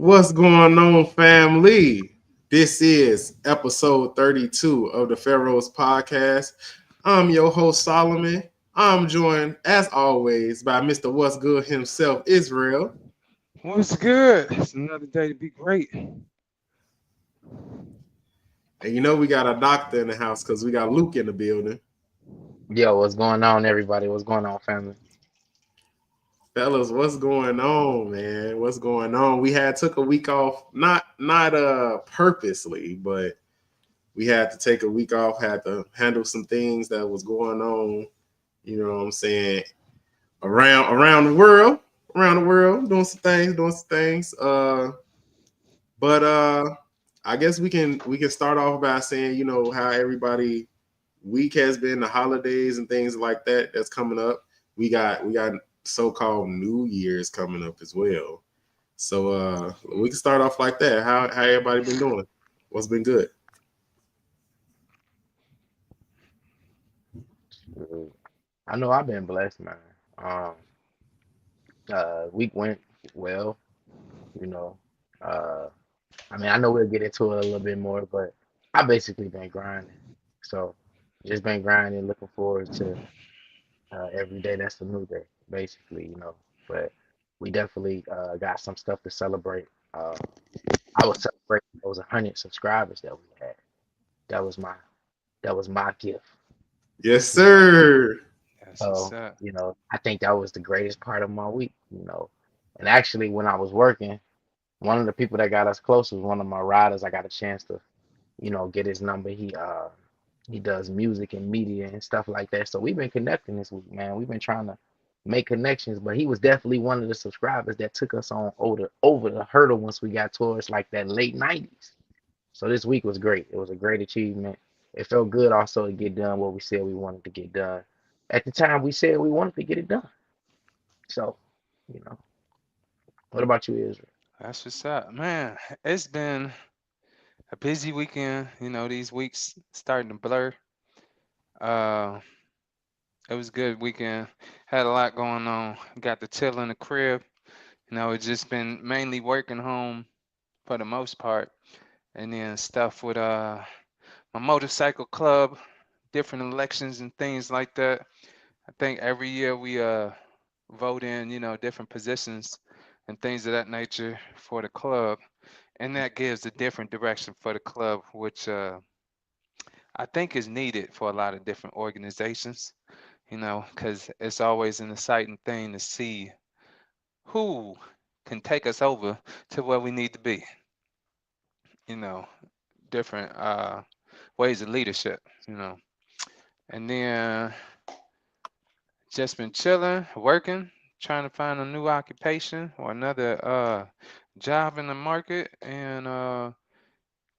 What's going on, family? This is episode 32 of the Pharaohs Podcast. I'm your host, Solomon. I'm joined, as always, by Mr. What's Good himself, Israel. What's good? It's another day to be great. And we got a doctor in the house because we got Luke in the building. Yo, what's going on, everybody? What's going on, family? Fellas, what's going on, man? What's going on? We had took a week off, not purposely, but we had to take a week off, had to handle some things that was going on, you know what I'm saying, around the world, doing some things. But I guess we can start off by saying, how everybody week has been, the holidays and things like that that's coming up. We got so-called New Year's coming up as well. So we can start off like that. How everybody been doing? What's been good? I know I've been blessed, man. Week went well, you know. Uh, I know we'll get into it a little bit more, but I basically been grinding. So just been grinding, looking forward to every day that's a new day, basically. But we definitely got some stuff to celebrate. I was celebrating those 100 subscribers that we had. That was my that was my gift. Yes, sir. That's what's So, up. I think that was the greatest part of my week. And actually, when I was working, one of the people that got us close was one of my riders. I got a chance to get his number. He does music and media and stuff like that. So we've been connecting this week, man. We've been trying to make connections, but he was definitely one of the subscribers that took us on over the hurdle once we got towards like that late 90s. So this week was great. It was a great achievement. It felt good also to get done what we said we wanted to get done. At the time we said we wanted to get it done. So, you know, what about you, Israel? That's what's up, man. It's been a busy weekend. These weeks starting to blur. Uh, it was a good weekend. Had a lot going on. Got to chill in the crib. It's just been mainly working home for the most part, and then stuff with my motorcycle club, different elections and things like that. I think every year we vote in, different positions and things of that nature for the club, and that gives a different direction for the club, which I think is needed for a lot of different organizations. Because it's always an exciting thing to see who can take us over to where we need to be. You know, different ways of leadership. And then just been chilling, working, trying to find a new occupation or another job in the market, and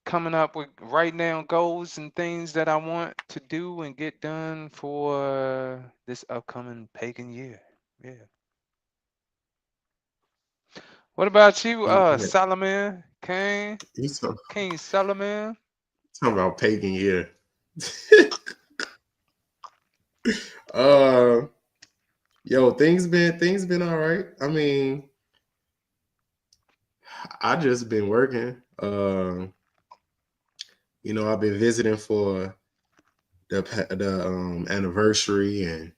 coming up with writing down goals and things that I want to do and get done for this upcoming pagan year. Yeah. What about you, Yeah, Solomon? you King Solomon? talking about pagan year. uh, yo, things been all right. I mean, I just been working. I've been visiting for the anniversary, and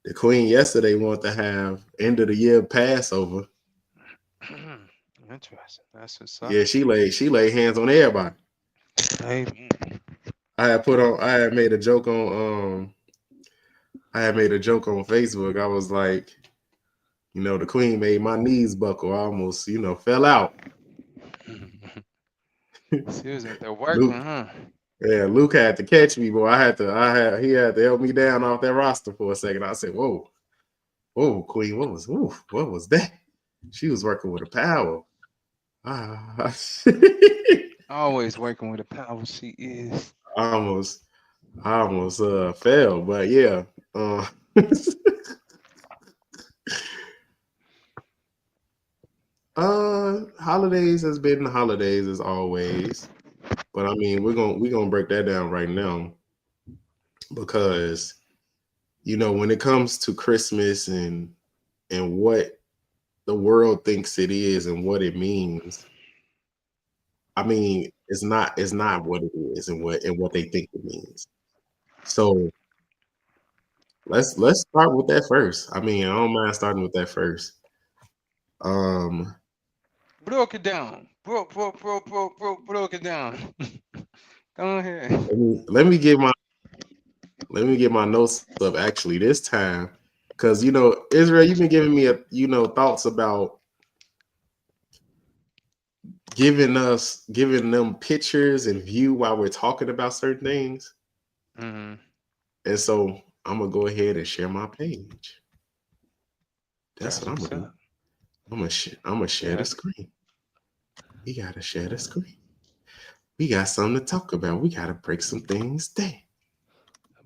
the Queen yesterday wanted to have end of the year Passover. Interesting. That's what's up. Yeah, she laid hands on everybody. Amen. I had made a joke on Facebook. I was like, the Queen made my knees buckle. I almost, fell out. She was out there working, Luke, huh? yeah, Luke had to catch me, boy. He had to help me down off that roster for a second. I said, "Whoa, whoa, Queen, what was that?" She was working with a power. Ah, Always working with the power she is. I almost, I almost fell, but yeah. Uh, holidays has been the holidays as always, but I mean we're gonna break that down right now because when it comes to Christmas and what the world thinks it is and what it means. I mean, it's not what it is and what they think it means. So let's start with that first. I mean, I don't mind starting with that first. Um, Broke it down. Broke it down. Go ahead. let me get my notes up actually this time, because Israel, you've been giving me thoughts about giving them pictures and view while we're talking about certain things. Mm-hmm. And so I'm gonna go ahead and share my page. That's That's what I'm what's gonna do. up. I'm gonna share the Yeah. screen. We gotta share the screen. We got something to talk about. We gotta break some things down.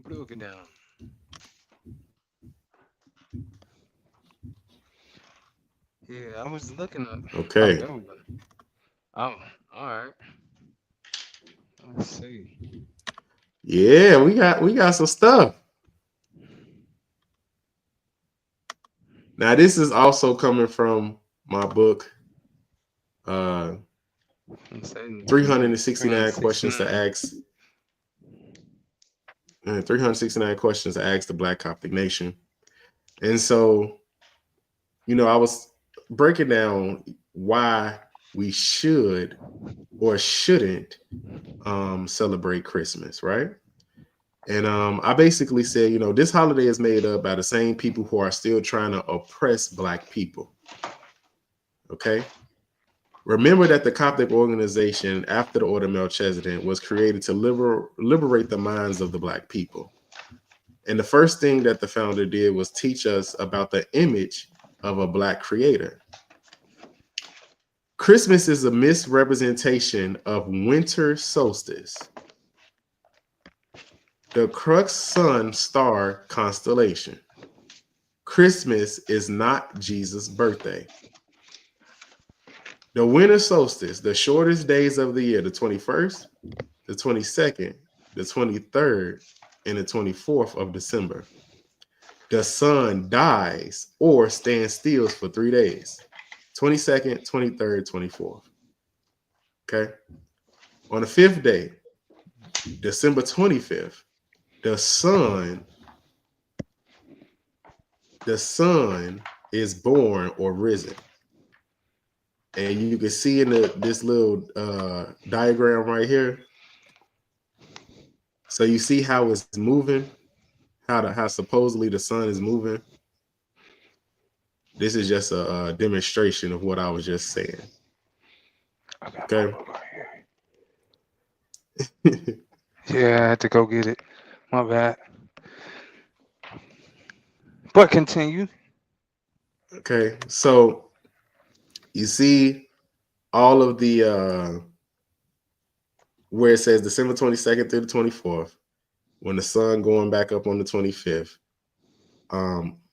Broke it down. Yeah, I was looking up. Oh, Okay. there we go. Oh, all right. Let's see. Yeah, we got some stuff. Now this is also coming from my book, uh I'm saying 369 questions to 369. ask 369 questions to ask the Black Coptic Nation. And so, I was breaking down why we should or shouldn't celebrate Christmas, right? And I basically said, this holiday is made up by the same people who are still trying to oppress Black people. Okay. Remember that the Coptic organization, after the Order of Melchizedek, was created to liberate the minds of the Black people. And the first thing that the founder did was teach us about the image of a Black creator. Christmas is a misrepresentation of winter solstice, the crux sun star constellation. Christmas is not Jesus' birthday. The winter solstice, the shortest days of the year, the 21st, the 22nd, the 23rd, and the 24th of December. The sun dies or stands still for 3 days, 22nd, 23rd, 24th. Okay. On the fifth day, December 25th, the sun the sun is born or risen. And you can see in this little diagram right here. So you see how it's moving, how supposedly the sun is moving. This is just a demonstration of what I was just saying. I got my Okay. book right here. Yeah, I had to go get it. My bad. But continue. Okay. So you see all of the where it says December 22nd through the 24th, when the sun going back up on the 25th,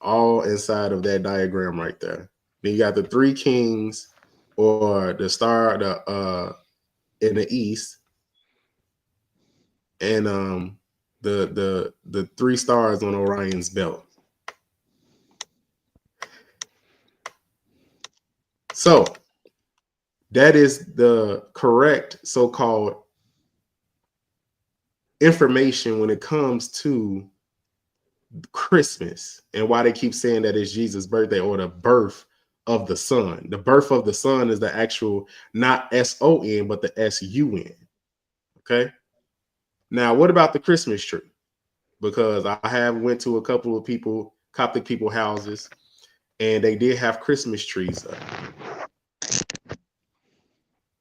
all inside of that diagram right there. Then you got the three kings or the star in the east, and the three stars on Orion's belt. So that is the correct so-called information when it comes to Christmas and why they keep saying that it's Jesus' birthday or the birth of the sun. The birth of the sun is the actual, not S-O-N, but the S-U-N. Okay. Now, what about the Christmas tree? Because I have went to a couple of Coptic people houses, and they did have Christmas trees up.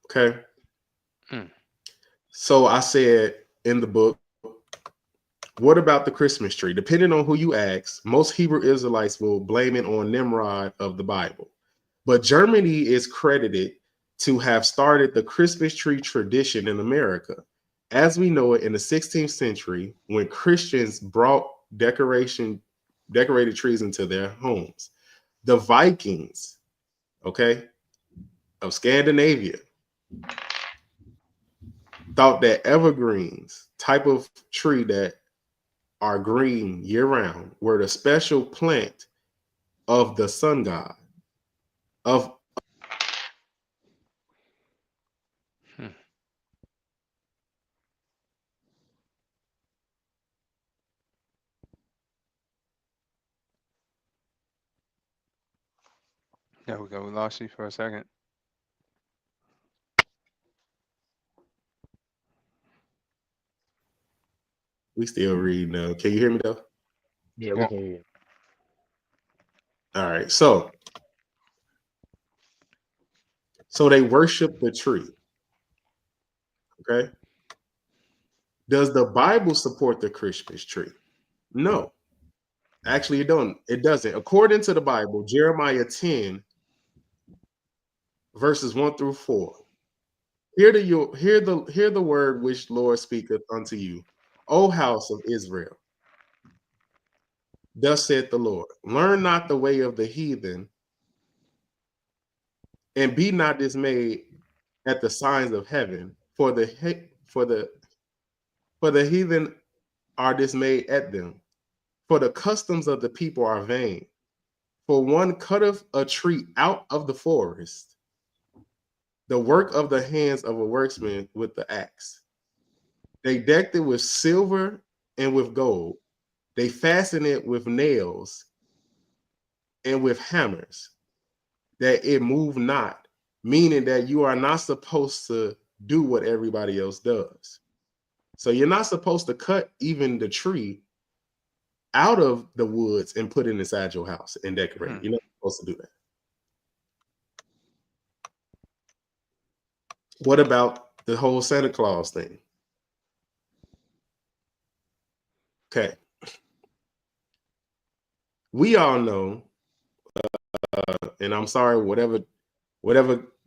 Okay. Mm. So I said in the book, what about the Christmas tree? Depending on who you ask, most Hebrew Israelites will blame it on Nimrod of the Bible. But Germany is credited to have started the Christmas tree tradition in America, as we know it in the 16th century, when Christians brought decorated trees into their homes. The Vikings, okay, of Scandinavia, thought that evergreens, type of tree that are green year round, were the special plant of the sun god, of Hmm. There we go. We lost you for a second. We still reading. Can you hear me though? Yeah, we Yep. can hear you. All right. So they worship the tree. Okay. Does the Bible support the Christmas tree? No. Actually, it don't. It doesn't. According to the Bible, Jeremiah 10, verses 1 through 4. Hear the word which Lord speaketh unto you, O house of Israel. Thus saith the Lord: Learn not the way of the heathen, and be not dismayed at the signs of heaven, for the heathen are dismayed at them. For the customs of the people are vain. For one cutteth a tree out of the forest, the work of the hands of a worksman with the axe. They decked it with silver and with gold. They fastened it with nails and with hammers, that it move not, meaning that you are not supposed to do what everybody else does. So you're not supposed to cut even the tree out of the woods and put it inside your house and decorate it. Hmm. You're not supposed to do that. What about the whole Santa Claus thing? Okay. We all know, and I'm sorry, whatever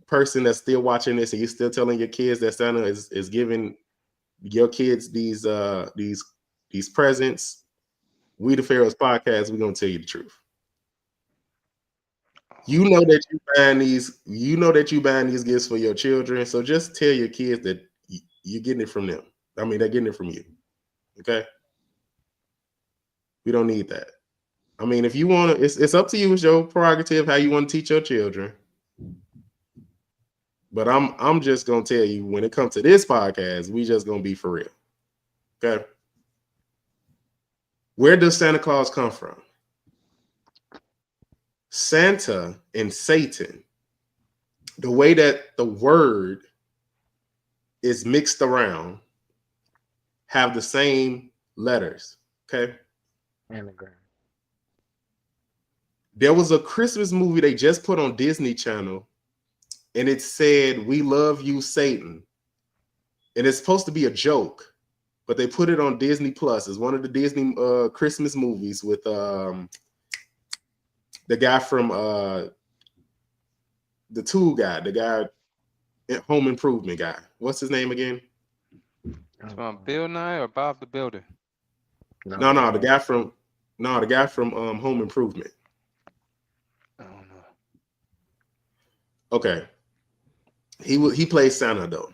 person that's still watching this and you're still telling your kids that Santa is giving your kids these presents, we the Pharaohs Podcast, we're gonna tell you the truth. You know that you buying these gifts for your children, so just tell your kids that you're getting it from them. I mean, they're getting it from you. Okay, we don't need that. I mean, if you want to, it's up to you. It's your prerogative how you want to teach your children. But I'm just gonna tell you, when it comes to this podcast, we just gonna be for real. Okay. Where does Santa Claus come from? Santa and Satan, the way that the word is mixed around, have the same letters. Okay. Anagram. There was a Christmas movie they just put on Disney Channel, and it said, "We love you, Satan." And it's supposed to be a joke, but they put it on Disney Plus. It's one of the Disney Christmas movies with the guy from the tool guy, the guy home improvement guy. What's his name again? It's from Bill Nye or Bob the Builder. No, No, no. the guy from Home Improvement. I don't know. Okay, he plays Santa though,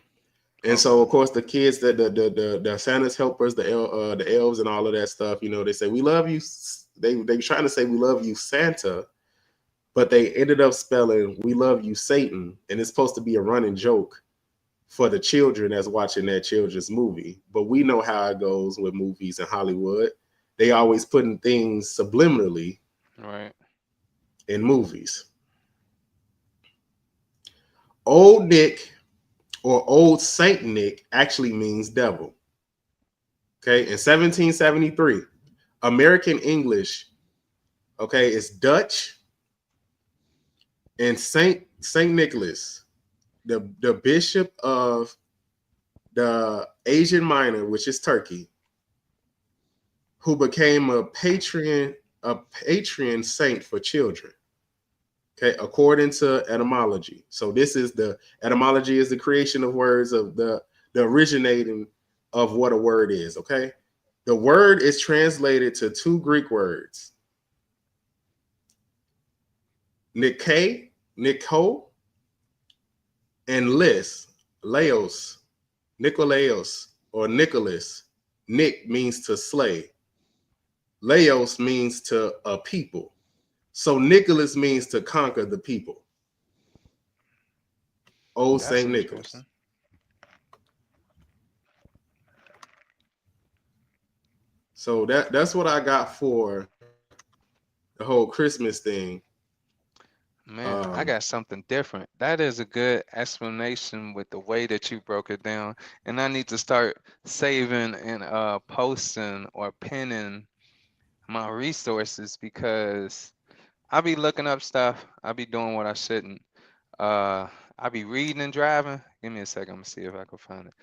and Okay. so of course the kids that the Santa's helpers, the elves and all of that stuff, you know, they say we love you. They trying to say we love you, Santa, but they ended up spelling we love you, Satan, and it's supposed to be a running joke for the children that's watching that children's movie. But we know how it goes with movies in Hollywood. They always putting things subliminally Right. in movies. Old Nick or Old Saint Nick actually means devil. Okay, in 1773, American English, okay, is Dutch, and Saint Nicholas, the bishop of the Asian Minor, which is Turkey, who became a patron saint for children. Okay, according to etymology. So this is the etymology is the creation of words of the originating of what a word is. Okay, the word is translated to two Greek words, Nike, Nico, and Laos, Nikolaos, or Nicholas. Nick means to slay. Laos means to a people. So Nicholas means to conquer the people. Old That's Saint Nicholas. interesting. So that's what I got for the whole Christmas thing. Man, I Um, got something different. That is a good explanation with the way that you broke it down. And I need to start saving and posting or pinning my resources because I be looking up stuff. I be doing what I shouldn't. Uh, I be reading and driving. Give me a second. I'm gonna see if I can find it.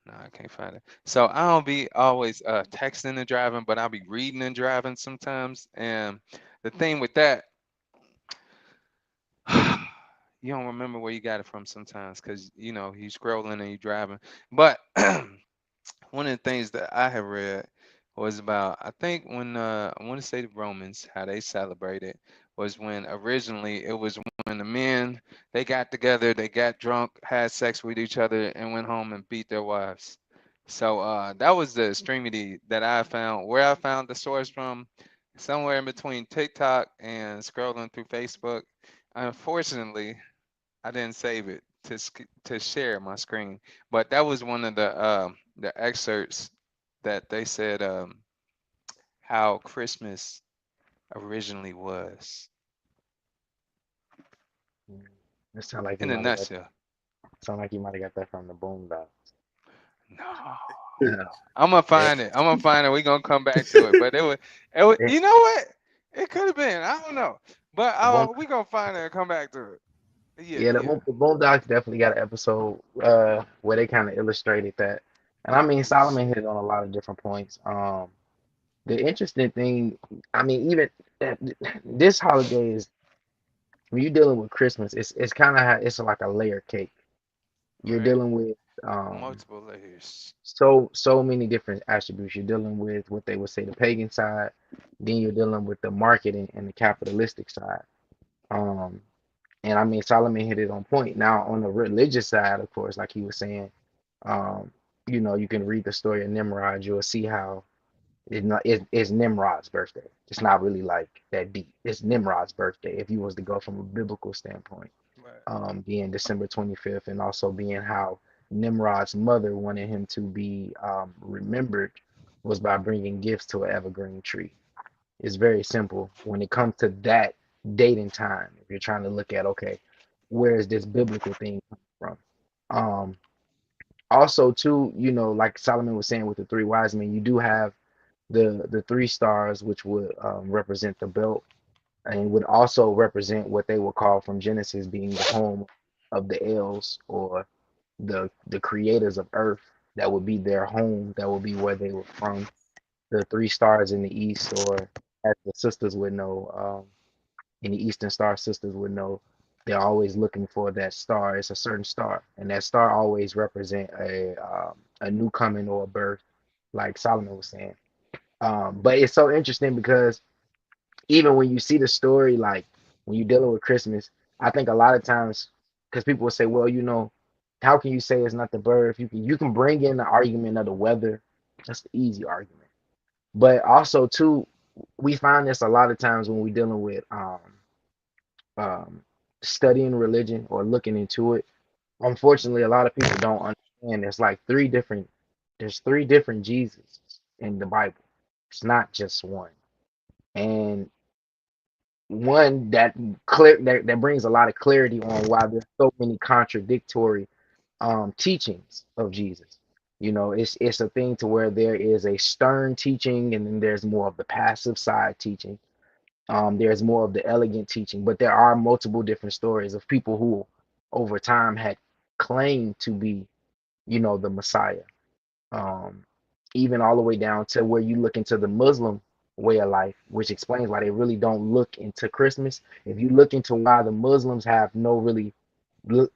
No, I can't find it. So I don't be always texting and driving, but I'll be reading and driving sometimes. And the thing with that, you don't remember where you got it from sometimes because you scrolling and you driving. But one of the things that I have read was about I think when I want to say the Romans how they celebrated was when originally it was when the men they got together, they got drunk, had sex with each other, and went home and beat their wives. So that was the extremity that I found. Where I found the source from, somewhere in between TikTok and scrolling through Facebook. Unfortunately, I didn't save it to share my screen, but that was one of the excerpts that they said how Christmas originally was Mm. It sound like you in a might have got nutshell. that from the Boondocks. No, Yeah. I'm gonna They, find it. I'm gonna find it. We're gonna come back to it. But it was. they, You know what? It could have been. I don't know. But the Boon, we gonna find it and come back to it. Yeah, yeah, yeah. the Boondocks definitely got an episode where they kind of illustrated that. And I mean, Solomon hit on a lot of different points. The interesting thing, I mean, even uh, this holiday is when you're dealing with Christmas, it's kind of it's like a layer cake. You're Right. dealing with Multiple layers. so many different attributes. You're dealing with what they would say the pagan side, then you're dealing with the marketing and the capitalistic side. Um, and I mean Solomon hit it on point. Now on the religious side, of course, like he was saying, um, you can read the story of Nimrod. You'll see how it's Nimrod's birthday. It's not really like that deep. It's Nimrod's birthday if you was to go from a biblical standpoint, Right. being December 25th, and also being how Nimrod's mother wanted him to be remembered was by bringing gifts to an evergreen tree. It's very simple when it comes to that date and time. If you're trying to look at, okay, where is this biblical thing coming from? Also, too, like Solomon was saying with the three wise men, you do have the three stars, which would represent the belt, and would also represent what they would call from Genesis being the home of the elves or the creators of Earth. That would be their home. That would be where they were from. The three stars in the east, or as the sisters would know, in the Eastern Star sisters would know, they're always looking for that star. It's a certain star, and that star always represent a new coming or a birth, like Solomon was saying. But it's so interesting because even when you see the story, like when you're dealing with Christmas, I think a lot of times, because people will say, well, how can you say it's not the birth? You can bring in the argument of the weather. That's the easy argument. But also too, we find this a lot of times when we're dealing with um, studying religion or looking into it. Unfortunately, a lot of people don't understand. There's three different Jesus in the Bible. It's not just one. And one that brings a lot of clarity on why there's so many contradictory teachings of Jesus. It's a thing to where there is a stern teaching, and then there's more of the passive side teaching. There's more of the elegant teaching, but there are multiple different stories of people who over time had claimed to be, the Messiah. um, Even all the way down to where you look into the Muslim way of life, which explains why they really don't look into Christmas. If you look into why the Muslims have no really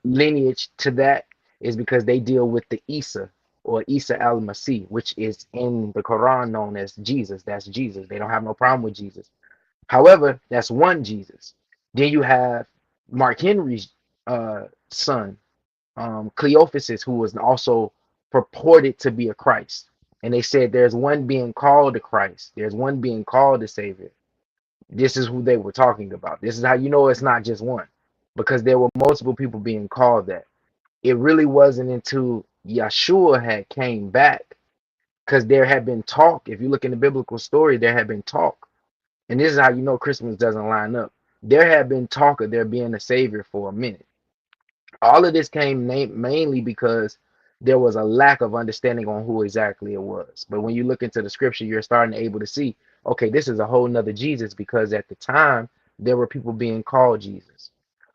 lineage to that, is because they deal with the Isa or Isa al-Masih, which is in the Quran known as Jesus. That's Jesus. They don't have no problem with Jesus. However, that's one Jesus. Then you have Mark Henry's son, Cleophas, who was also purported to be a Christ. And they said there's one being called the Christ, there's one being called the Savior. This is who they were talking about. This is how you know it's not just one, because there were multiple people being called that. It really wasn't until Yeshua had came back, because there had been talk. If you look in the biblical story, there had been talk. And this is how you know Christmas doesn't line up. there had been talk of there being a savior for a minute. All of this came mainly because there was a lack of understanding on who exactly it was. But when you look into the scripture, you're starting to able to see, okay, this is a whole nother Jesus, because at the time there were people being called Jesus.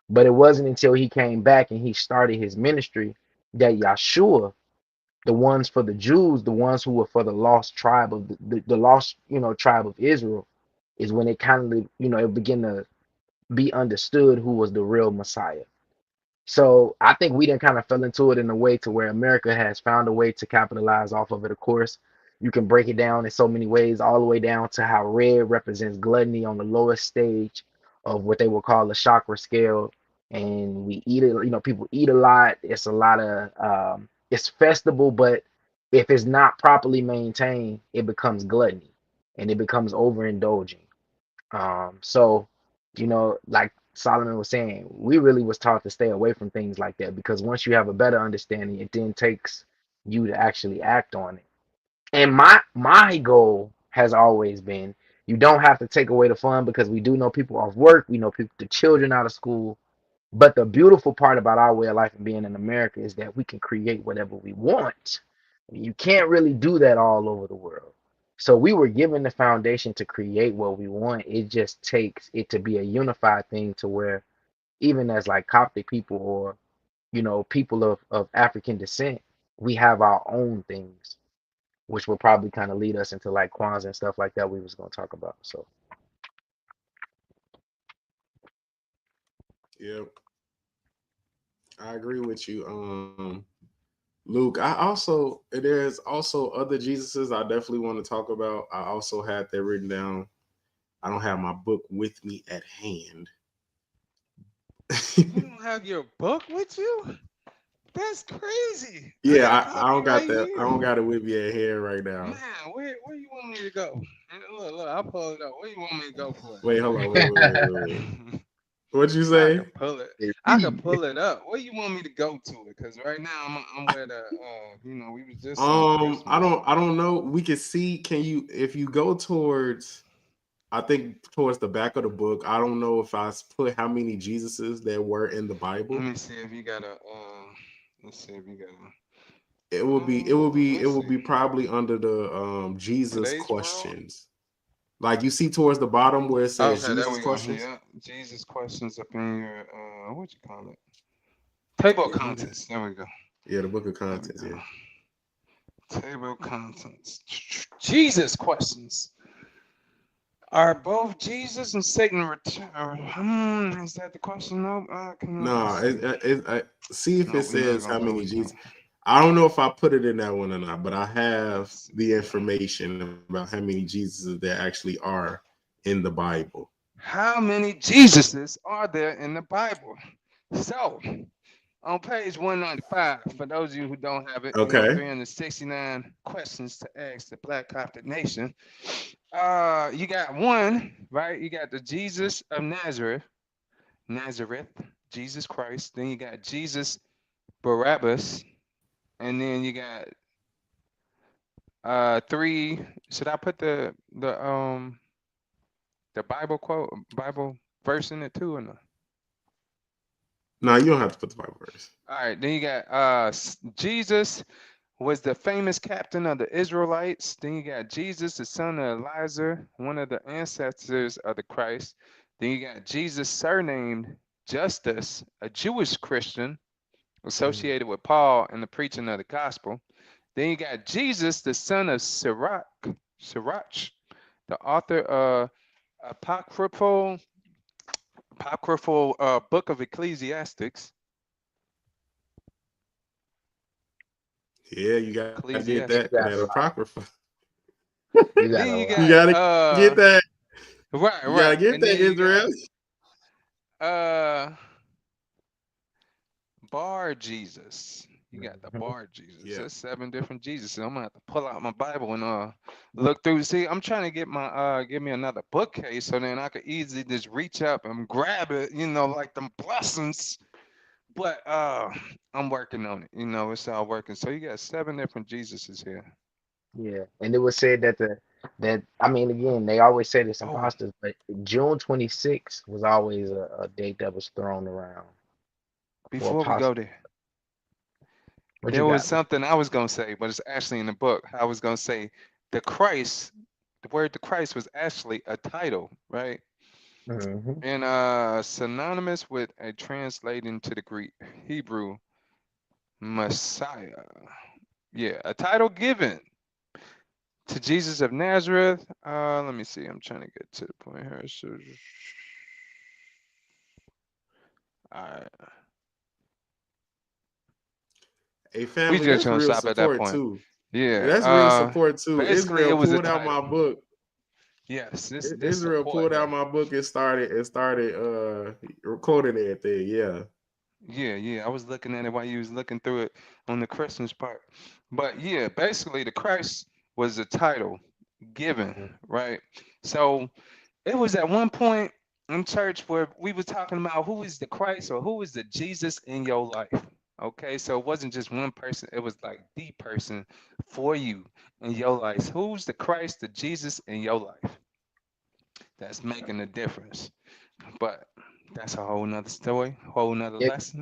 But it wasn't until he came back and he started his ministry that Yahshua, the ones for the Jews, the ones who were for the lost tribe of the lost, tribe of Israel, is when it kind of, it began to be understood who was the real Messiah. So I think we didn't kind of fell into it in a way to where America has found a way to capitalize off of it. Of course, you can break it down in so many ways, all the way down to how red represents gluttony on the lowest stage of what they would call the chakra scale. And we eat it, people eat a lot. It's a lot of it's festival, but if it's not properly maintained, it becomes gluttony and it becomes overindulging. So, like Solomon was saying, we really was taught to stay away from things like that, because once you have a better understanding, it then takes you to actually act on it. And my goal has always been, you don't have to take away the fun, because we do know people off work, we know people, the children out of school. But the beautiful part about our way of life and being in America is that we can create whatever we want. You can't really do that all over the world. So we were given the foundation to create what we want. It just takes it to be a unified thing, to where even as like Coptic people, or people of African descent, we have our own things, which will probably kind of lead us into like Kwanzaa and stuff like that we was going to talk about. So Yeah, I agree with you, Luke. There's also other Jesuses I definitely want to talk about. I also had that written down. I don't have my book with me at hand. You don't have your book with you? That's crazy. I Yeah, got a I copy don't got right that. I don't here. got it with me at hand right Man, now. where you want me to go? Look, I'll pull it up. Where you want me to go for Wait, hold on. Wait. it? What'd you I say? could pull it. I could repeat. pull it up. Where you want me to go to it? Cause right now I'm where the we was just in Christmas. I don't know. We can see. Can you, if you go towards, I think towards the back of the book. I don't know if put how many Jesuses there were in the Let Bible. me see if you got a let's see if you got It let's will see. be probably under the Jesus Today's world. questions. Like you see towards the bottom where it says Okay, there Jesus we go. questions. Yeah. Jesus questions up in your what you call it? Table of Yeah, I think- contents. There we go. yeah, the book of There we contents. go. Yeah. Table of contents. Jesus questions. Are both Jesus and Satan return? Is that the question? No. No, Let's see. see if it No, we're not says gonna how go many with that. Jesus. I don't know if I put it in that one or not, but I have Let's the see. information about how many Jesuses there actually are in the Bible. How many Jesuses are there in the Bible? So, on page 195, for those of you who don't have it, 369 questions to ask the Black Coptic Nation. You got one, right? You got the Jesus of Nazareth, Jesus Christ. Then you got Jesus Barabbas, and then you got three. Should I put the Bible verse in it too, or no? No, you don't have to put the Bible verse. All right, then you got Jesus was the famous captain of the Israelites. Then you got Jesus, the son of Eliezer, one of the ancestors of the Christ. Then you got Jesus, surnamed Justus, a Jewish Christian Mhm. associated with Paul in the preaching of the gospel. Then you got Jesus, the son of Sirach, the author of apocryphal book of Ecclesiastics. Yeah, you got to get that You Ecclesiasticus. got a lot. apocrypha. You got Then a you You lot. got got to get that. You got to right, get and that, then you Israel. got uh Bar Jesus. You got the Mhm. Bar Jesus. Yeah. There's 7 different Jesuses. I'm gonna have to pull out my Bible and look through. See, I'm trying to get my give me another bookcase so then I could easily just reach up and grab it, like them blessings. But I'm working on it. It's all working. So you got 7 different Jesuses here. Yeah, and it was said that That I mean, again, they always say this Oh, imposters, but June 26th was always a date that was thrown around for before we go apostles. there, What you there was got? something I was gonna say, but it's actually in the book. I was gonna say the Christ, the word the Christ was actually a title, right? Hmm. And synonymous with a translating to the Greek Hebrew Messiah. Yeah, a title given to Jesus of Nazareth. Let me see. I'm trying to get to the point here. So, all Hey, we family, just that's gonna real stop at that support point. too. Yeah, Yeah. that's real support too. Basically, it Israel was a pulled out my title. book. Yes, this Israel support pulled out here. my book and started recording everything. Yeah. Yeah, yeah. I was looking at it while you was looking through it on the Christmas part. But yeah, basically, the Christ was a title given, right? So it was at one point in church where we were talking about who is the Christ or who is the Jesus in your life. Okay, so it wasn't just one person, it was like the person for you in your life. Who's the Christ, the Jesus in your life that's making a difference? But that's a whole nother story, whole nother Yeah, lesson.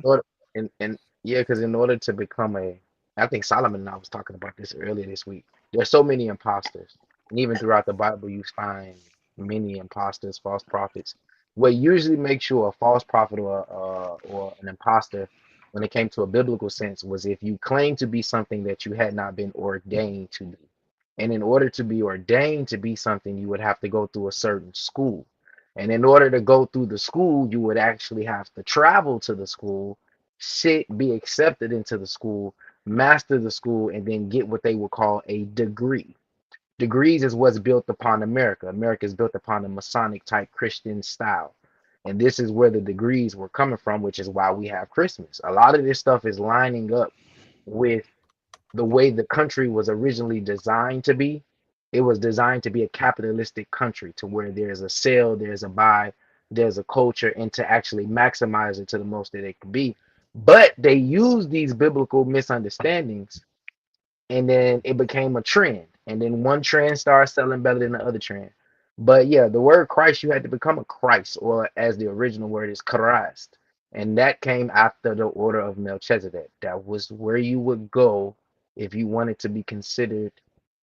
and yeah, because in order to become I think Solomon and I was talking about this earlier this week. There's so many imposters, and even throughout the Bible, you find many imposters, false prophets. What usually makes you a false prophet or an imposter, when it came to a biblical sense, was if you claim to be something that you had not been ordained to be. And in order to be ordained to be something, you would have to go through a certain school. And in order to go through the school, you would actually have to travel to the school, be accepted into the school, master the school, and then get what they would call a degree. Degrees is what's built upon America. America is built upon a Masonic type Christian style. And this is where the degrees were coming from, which is why we have Christmas. A lot of this stuff is lining up with the way the country was originally designed to be. It was designed to be a capitalistic country to where there's a sell, there's a buy, there's a culture, and to actually maximize it to the most that it can be. But they use these biblical misunderstandings, and then it became a trend. And then one trend started selling better than the other trend. But yeah, the word Christ, you had to become a Christ, or as the original word is Christ. And that came after the order of Melchizedek. That was where you would go if you wanted to be considered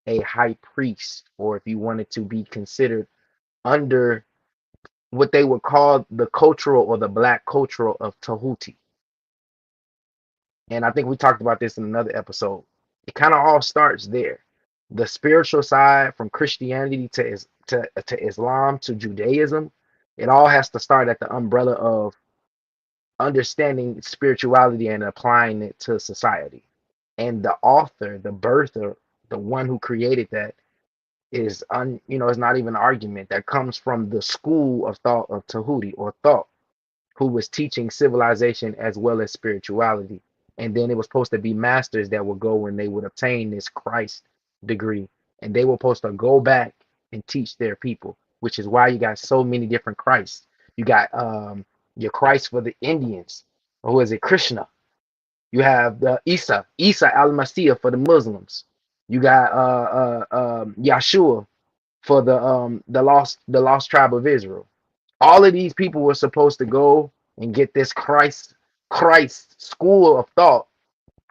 a high priest, or if you wanted to be considered under what they would call the cultural or the black cultural of Tahuti. And I think we talked about this in another episode. It kind of all starts there. The spiritual side, from Christianity to Islam to Judaism, it all has to start at the umbrella of understanding spirituality and applying it to society. And the author, the birther, the one who created that is not even an argument that comes from the school of thought of Tahuti or thought, who was teaching civilization as well as spirituality. And then it was supposed to be masters that would go and they would obtain this Christ degree. And they were supposed to go back and teach their people, which is why you got so many different Christs. You got your Christ for the Indians, or who is it, Krishna. You have the Isa al Masih for the Muslims. You got Yahshua for the lost tribe of Israel. All of these people were supposed to go and get this Christ school of thought,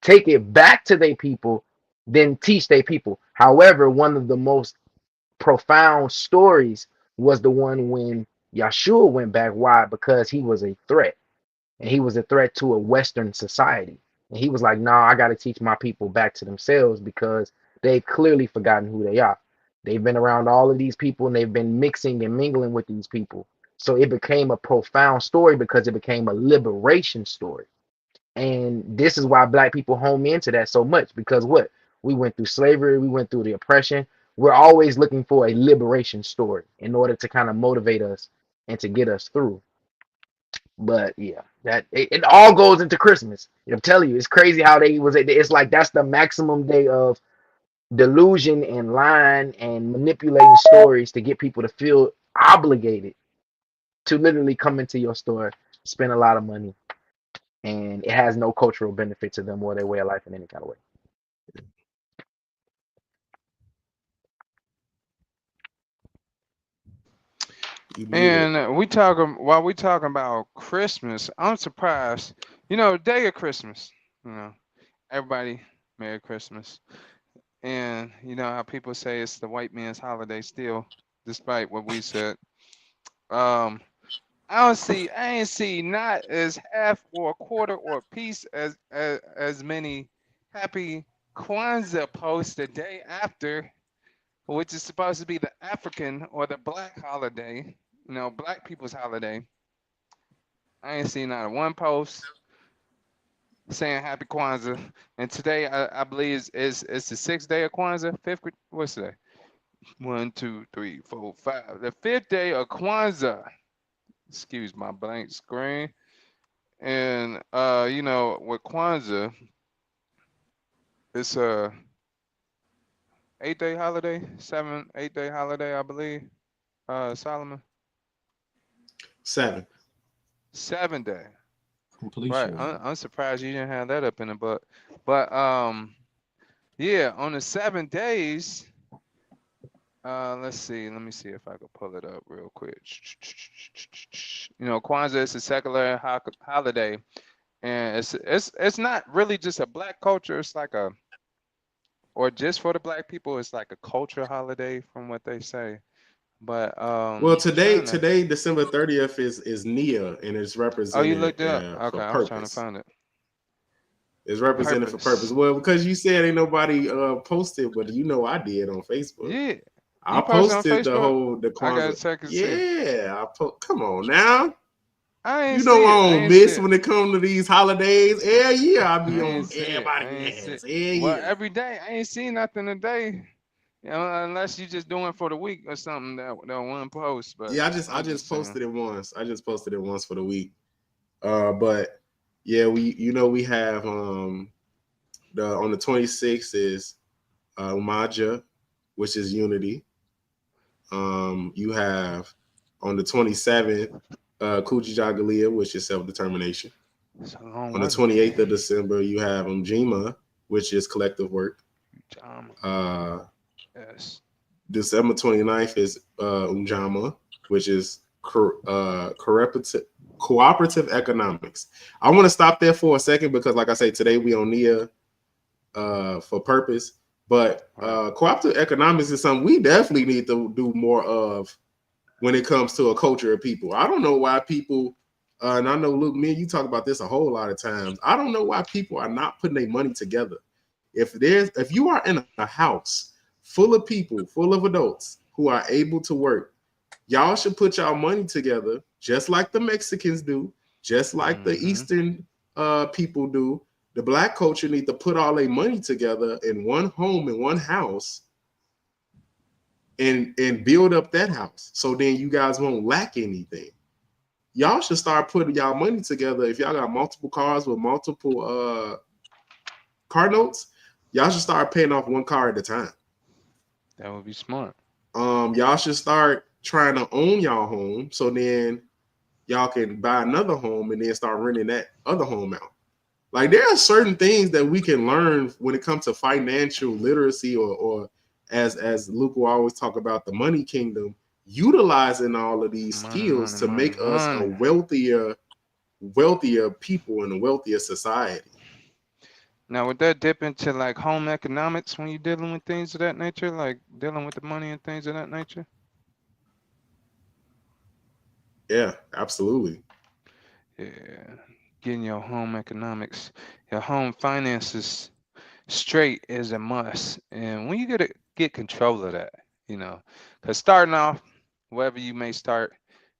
take it back to their people, then teach their people. However, one of the most profound stories was the one when Yahshua went back. Why? Because he was a threat, and he was a threat to a Western society. And he was like, "Nah, I got to teach my people back to themselves because they've clearly forgotten who they are. They've been around all of these people and they've been mixing and mingling with these people." So it became a profound story because it became a liberation story. And this is why black people home into that so much, because what? We went through slavery, we went through the oppression. We're always looking for a liberation story in order to kind of motivate us and to get us through. But yeah, it all goes into Christmas. I'm telling you, it's crazy how they was. It's like that's the maximum day of delusion and lying and manipulating stories to get people to feel obligated to literally come into your store, spend a lot of money, and it has no cultural benefit to them or their way of life in any kind of way. You muted. And we talking while we talking about Christmas, I'm surprised. Day of Christmas. You know, everybody, Merry Christmas. And you know how people say it's the white man's holiday still, despite what we said. Um, I ain't see not as half or a quarter or a piece as many happy Kwanzaa posts the day after, which is supposed to be the African or the black holiday, black people's holiday. I ain't seen not one post saying happy Kwanzaa. And today I believe is the sixth day of Kwanzaa, what's today? One, two, three, four, five. The fifth day of Kwanzaa. Excuse my blank screen. And with Kwanzaa, it's a 8 day holiday, 8 day holiday, I believe. Solomon, 7. 7 day. I'm pretty Right. sure. I'm surprised you didn't have that up in the book. But yeah, on the 7 days. Let's see. Let me see if I can pull it up real quick. Kwanzaa is a secular holiday, and it's not really just a black culture. It's like or just for the black people. It's like a culture holiday, from what they say. But Well, I'm today trying to. today December 30th is Nia, and it's Oh, you represented looked it up? for Okay, I was trying to purpose. find it. It's represented for purpose. Purpose. Well, because you said ain't nobody posted, but I did on Facebook. Yeah, I you posted on posted Facebook. the I gotta Kwanzaa. check and see. Yeah, come on now. I You ain't know see it. I I don't ain't see miss it. when it comes to these holidays. Every year I I be ain't on see it. I everybody ain't see ass. it. Every Well, year. every day I ain't seen nothing today. Unless you just doing for the week or something that one post. But Yeah, I I'm just just saying. posted it once. I just posted it once for the week. But yeah, we have the on the 26th is Umaja, which is unity. You have on the 27th Kujijagalia, which is self determination. It's a long On the word. 28th of December, you have Umjima, which is collective work. Um, Uh, yes. December 29th is Umjama, which is cooperative economics. I want to stop there for a second because, like I say, today we on NIA for purpose. But Right. cooperative economics is something we definitely need to do more of when it comes to a culture of people. I don't know why people, and I know Luke, me and you talk about this a whole lot of times. I don't know why people are not putting their money together. If you are in a house full of people, full of adults who are able to work, y'all should put y'all money together, just like the Mexicans do, just like the Mm-hmm. Eastern people do. The black culture need to put all their money together in one home, in one house, and build up that house. So then you guys won't lack anything. Y'all should start putting y'all money together. If y'all got multiple cars with multiple car notes, y'all should start paying off one car at a time. That would be smart. Y'all should start trying to own y'all home so then y'all can buy another home and then start renting that other home out. Like there are certain things that we can learn when it comes to financial literacy or as Luke will always talk about the money kingdom, utilizing all of these Money, skills money, to money, make us a money. wealthier people and a wealthier society. Now, would that dip into like home economics when you're dealing with things of that nature, like dealing with the money and things of that nature? Yeah, absolutely. Yeah, getting your home economics, your home finances straight is a must. And when you get control of that, because starting off, wherever you may start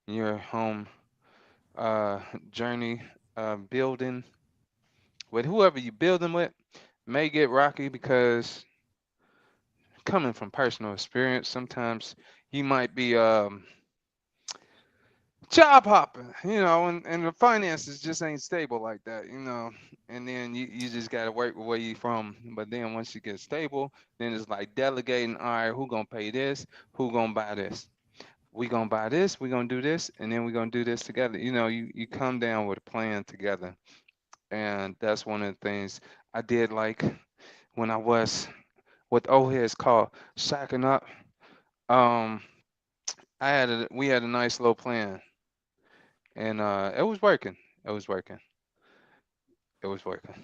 in your home uh, journey, building with whoever you're building with, may get rocky because coming from personal experience, sometimes you might be job hopping, and the finances just ain't stable like that, and then you just gotta work where you from. But then once you get stable, then it's like delegating, all right, who gonna pay this? Who gonna buy this? We gonna buy this, we gonna do this, and then we gonna do this together. You come down with a plan together. And that's one of the things I did like when I was what old heads call shacking up. Um we had a nice little plan, and it was working. It was working. It was working.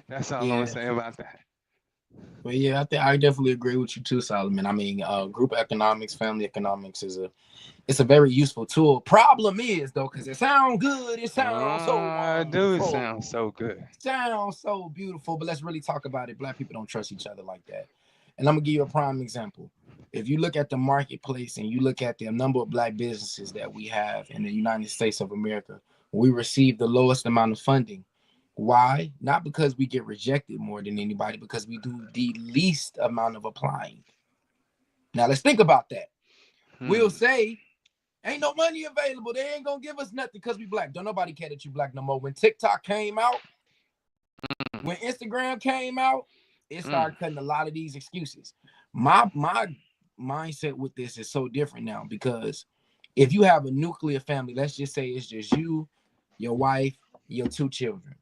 That's all I'm gonna Yeah. say about that. But yeah, I think I definitely agree with you too, Solomon. I mean, group economics, family economics it's a very useful tool. Problem is though, because it sounds good, it sounds so Dude, it sounds wonderful, so good. sounds so beautiful. But let's really talk about it. Black people don't trust each other like that. And I'm gonna give you a prime example. If you look at the marketplace and you look at the number of black businesses that we have in the United States of America, we receive the lowest amount of funding. Why? Not because we get rejected more than anybody, because we do the least amount of applying. Now let's think about that. We'll Hmm. say, ain't no money available. They ain't gonna give us nothing because we black. Don't nobody care that you black no more. When TikTok came out, when Instagram came out, it Mm. started cutting a lot of these excuses. My mindset with this is so different now because if you have a nuclear family, let's just say it's just you, your wife, your two children.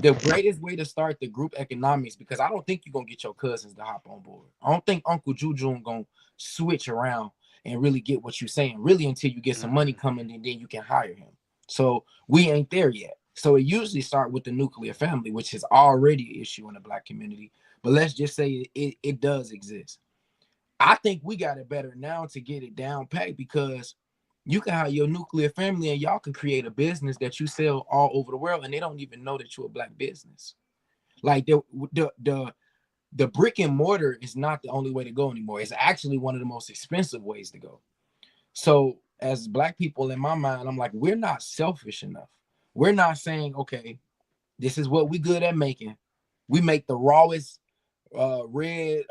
The greatest way to start the group economics, because I don't think you're gonna get your cousins to hop on board. I don't think Uncle Juju gonna switch around and really get what you're saying, really until you get some money Mm. coming and then you can hire him. So we ain't there yet. So it usually start with the nuclear family, which is already an issue in the black community. But let's just say it does exist. I think we got it better now to get it down packed because you can have your nuclear family and y'all can create a business that you sell all over the world and they don't even know that you're a black business. Like the brick and mortar is not the only way to go anymore. It's actually one of the most expensive ways to go. So as black people in my mind, I'm like, we're not selfish enough. We're not saying, okay, this is what we good at making. We make the rawest red,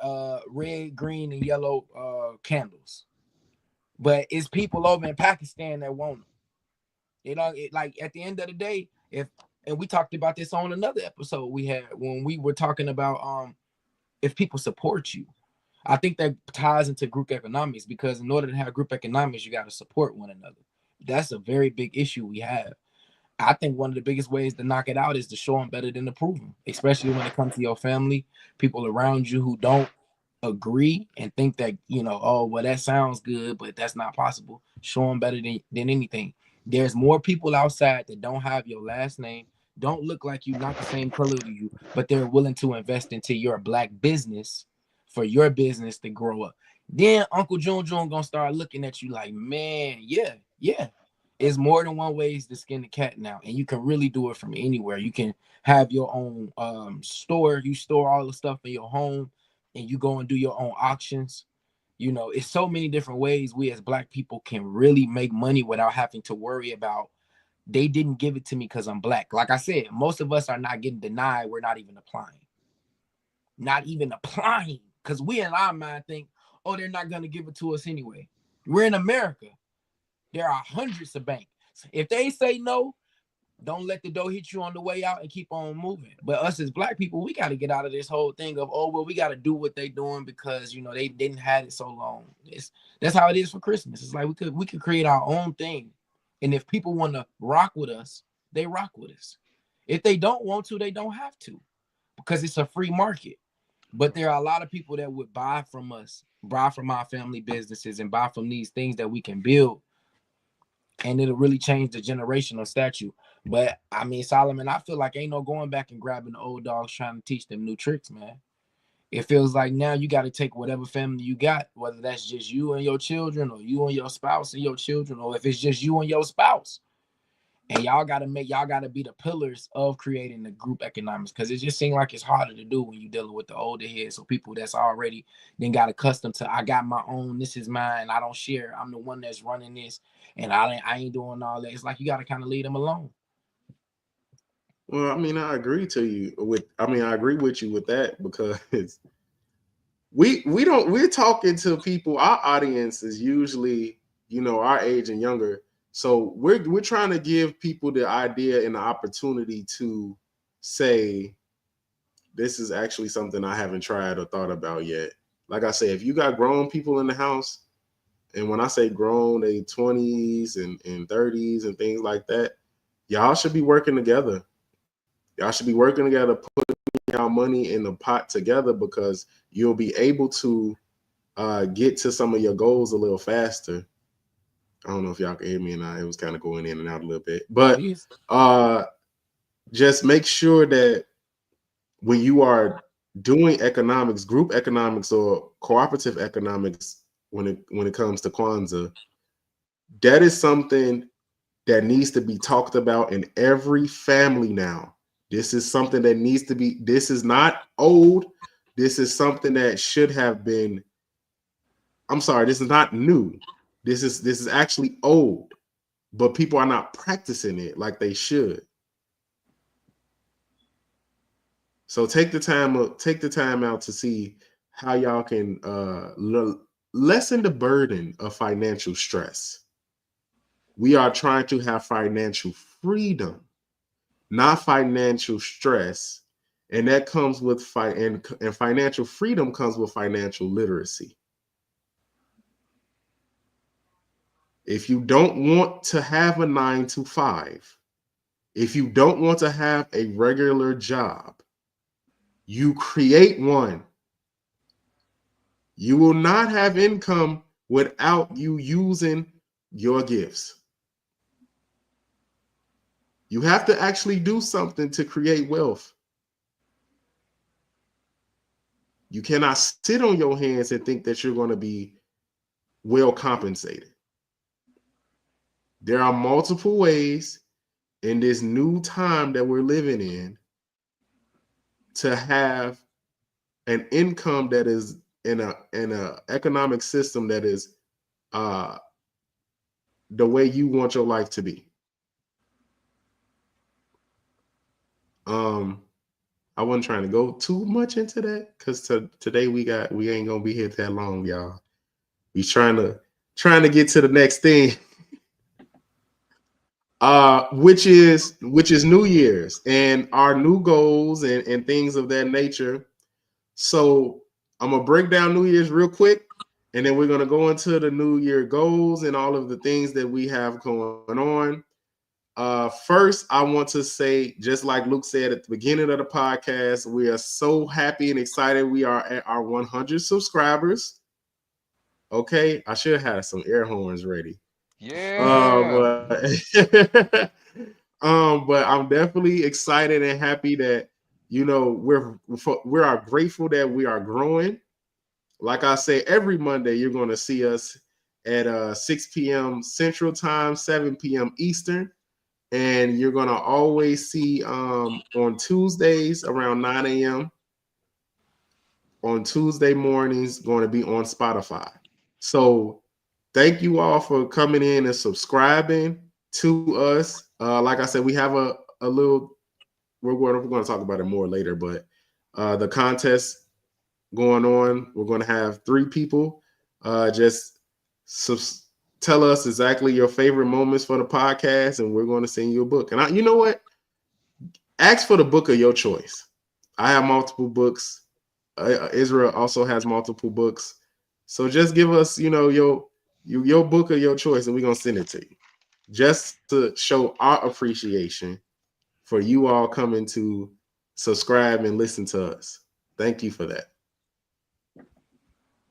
green, and yellow candles. But it's people over in Pakistan that want them. Like at the end of the day, if and we talked about this on another episode we had when we were talking about if people support you. I think that ties into group economics because in order to have group economics, you got to support one another. That's a very big issue we have. I think one of the biggest ways to knock it out is to show them better than to prove them, especially when it comes to your family, people around you who don't agree and think that, oh, well, that sounds good, but that's not possible. Show them better than anything. There's more people outside that don't have your last name, don't look like you, not the same color as you, but they're willing to invest into your black business for your business to grow up. Then Uncle June gonna start looking at you like, man, yeah, yeah. It's more than one ways to skin the cat now, and you can really do it from anywhere. You can have your own store. You store all the stuff in your home, and you go and do your own auctions. It's so many different ways we as black people can really make money without having to worry about they didn't give it to me because I'm black. Like I said, most of us are not getting denied. We're not even applying. Not even applying. Because we in our mind think, oh, they're not going to give it to us anyway. We're in America. There are hundreds of banks. If they say no, don't let the door hit you on the way out and keep on moving. But us as black people, we got to get out of this whole thing of, oh, well, we got to do what they doing because, they didn't have it so long. That's how it is for Christmas. It's like we could create our own thing. And if people want to rock with us, they rock with us. If they don't want to, they don't have to because it's a free market. But there are a lot of people that would buy from us, buy from our family businesses and buy from these things that we can build, and it'll really change the generational statue. But I mean, Solomon, I feel like ain't no going back and grabbing the old dogs trying to teach them new tricks, man. It feels like now you got to take whatever family you got, whether that's just you and your children, or you and your spouse and your children, or if it's just you and your spouse. And y'all gotta be the pillars of creating the group economics, because it just seems like it's harder to do when you're dealing with the older heads. So people that's already then got accustomed to, I got my own, this is mine, I don't share, I'm the one that's running this, and I ain't doing all that. It's like you gotta kind of leave them alone. Well, I mean, I agree with you with that because we're talking to people. Our audience is usually, our age and younger. So we're trying to give people the idea and the opportunity to say, this is actually something I haven't tried or thought about yet. Like I say, if you got grown people in the house, and when I say grown, they 20s and 30s and things like that, y'all should be working together. Y'all should be working together, putting y'all money in the pot together, because you'll be able to get to some of your goals a little faster. I don't know if y'all can hear me or not. It was kind of going in and out a little bit, but Yes. uh, just make sure that when you are doing economics, group economics or cooperative economics, when it comes to Kwanzaa, that is something that needs to be talked about in every family now. This is something that needs to be. This is not old. This is something that should have been. I'm sorry. This is not new. This is actually old, but people are not practicing it like they should. So take the time out to see how y'all can lessen the burden of financial stress. We are trying to have financial freedom, not financial stress, and that comes with and financial freedom comes with financial literacy. If you don't want to have a 9 to 5, if you don't want to have a regular job, you create one. You will not have income without you using your gifts. You have to actually do something to create wealth. You cannot sit on your hands and think that you're going to be well compensated. There are multiple ways in this new time that we're living in to have an income that is in a economic system that is uh the way you want your life to be. Um, I wasn't trying to go too much into that because today we ain't gonna be here that long, y'all. We trying to get to the next thing, which is New Year's and our new goals and things of that nature. So I'm gonna break down New Year's real quick, and then we're gonna go into the New Year goals and all of the things that we have going on. First, I want to say, just like Luke said at the beginning of the podcast, we are so happy and excited. We are at our 100 subscribers. Okay, I should have had some air horns ready. Yeah. But but I'm definitely excited and happy that we are grateful that we are growing. Like I say, every Monday you're going to see us at 6 p.m. Central Time, 7 p.m. Eastern. And you're gonna always see on Tuesdays around 9 a.m. on Tuesday mornings going to be on Spotify. So thank you all for coming in and subscribing to us. Like I said, we have a little. We're going to talk about it more later, but the contest going on. We're going to have 3 people just subs- tell us exactly your favorite moments for the podcast, and we're going to send you a book. And you know what? Ask for the book of your choice. I have multiple books. Israel also has multiple books. So just give us, your book of your choice, and we're gonna send it to you, just to show our appreciation for you all coming to subscribe and listen to us. Thank you for that.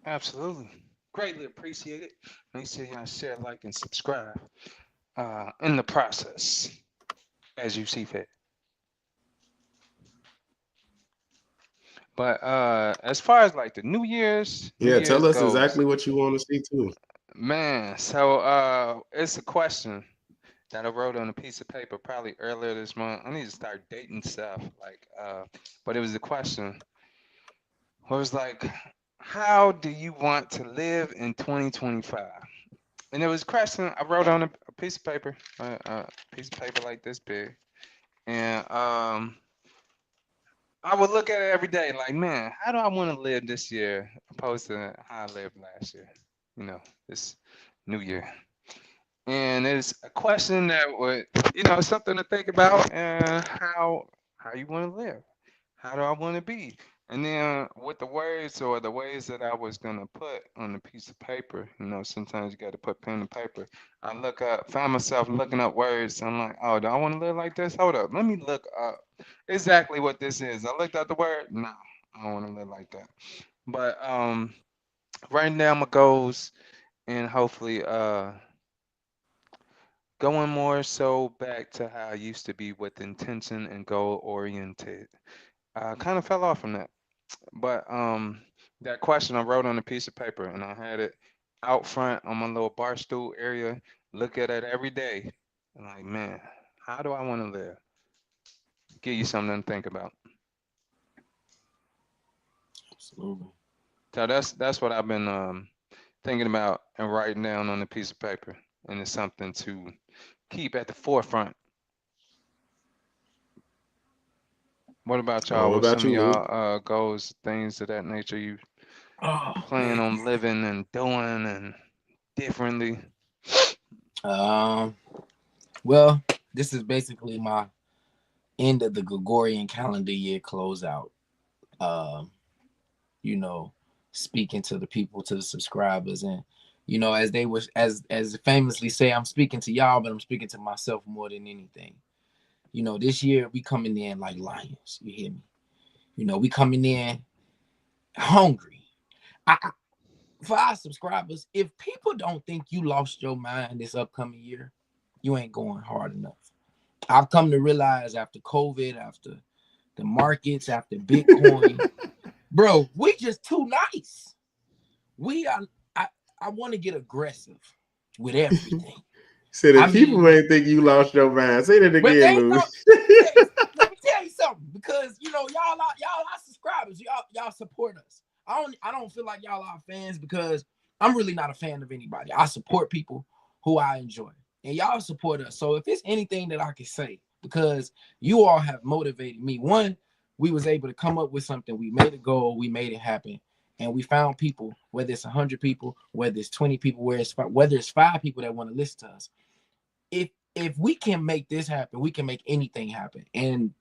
Absolutely. Greatly appreciate it. Make sure y'all share, like, and subscribe in the process as you see fit. But as far as like the New Yeah, tell Year's us goes, exactly what you want to see too. man. So it's a question that I wrote on a piece of paper probably earlier this month. I need to start dating stuff but it was a question. It was like, how do you want to live in 2025? And it was a question I wrote on a piece of paper, piece of paper like this big, and I would look at it every day, like, man, how do I want to live this year, opposed to how I lived last year? You know, this new year. And it's a question that would, something to think about, and how you want to live. How do I want to be? And then with the words or the ways that I was gonna put on a piece of paper, sometimes you got to put pen and paper. Find myself looking up words. I'm like, oh, do I want to live like this? Hold up, let me look up exactly what this is. I looked up the word. No, I don't want to live like that. But writing down my goals and hopefully going more so back to how I used to be with intention and goal oriented. I kind of fell off from that. But that question I wrote on a piece of paper and I had it out front on my little bar stool area. Look at it every day. And like, man, how do I want to live? Give you something to think about. Absolutely. So that's what I've been thinking about and writing down on a piece of paper. And it's something to keep at the forefront. What about y'all? What What about some of you, Will? y'all goals, things of that nature you Oh plan man. on living and doing and differently? Um. Well, this is basically my end of the Gregorian calendar year closeout. Um. You know, speaking to the people, to the subscribers, and as they was as famously say, I'm speaking to y'all, but I'm speaking to myself more than anything. This year we coming in like lions. You hear me? We coming in hungry. I, for our subscribers, if people don't think you lost your mind this upcoming year, you ain't going hard enough. I've come to realize after COVID, after the markets, after Bitcoin, bro, we just too nice. We are. I want to get aggressive with everything. Said I if people mean, ain't think you lost your mind, say that but again, they Louis. don't. Let me tell you something, because y'all subscribers, y'all support us. I don't feel like y'all are fans, because I'm really not a fan of anybody. I support people who I enjoy, and y'all support us. So if it's anything that I can say, because you all have motivated me. One, we was able to come up with something. We made a goal. We made it happen. And we found people, whether it's 100 people, whether it's 20 people, whether it's 5 people that want to listen to us. If we can make this happen, we can make anything happen. And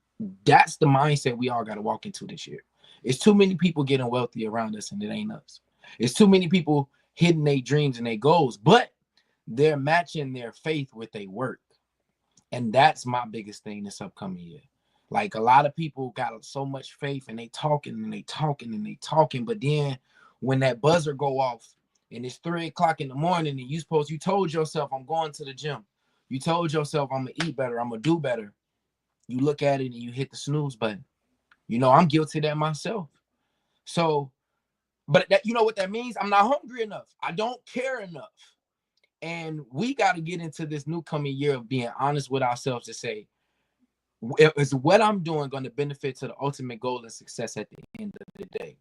that's the mindset we all got to walk into this year. It's too many people getting wealthy around us, and it ain't us. It's too many people hitting their dreams and their goals, but they're matching their faith with their work. And that's my biggest thing this upcoming year. Like, a lot of people got so much faith, and they talking and they talking and they talking, but then when that buzzer go off and it's 3 o'clock in the morning, and you told yourself, I'm going to the gym. You told yourself, I'm gonna eat better, I'm gonna do better. You look at it and you hit the snooze button. I'm guilty of that myself. So, but that, what that means? I'm not hungry enough. I don't care enough. And we got to get into this new coming year of being honest with ourselves to say, is what I'm doing going to benefit to the ultimate goal and success at the end of the day?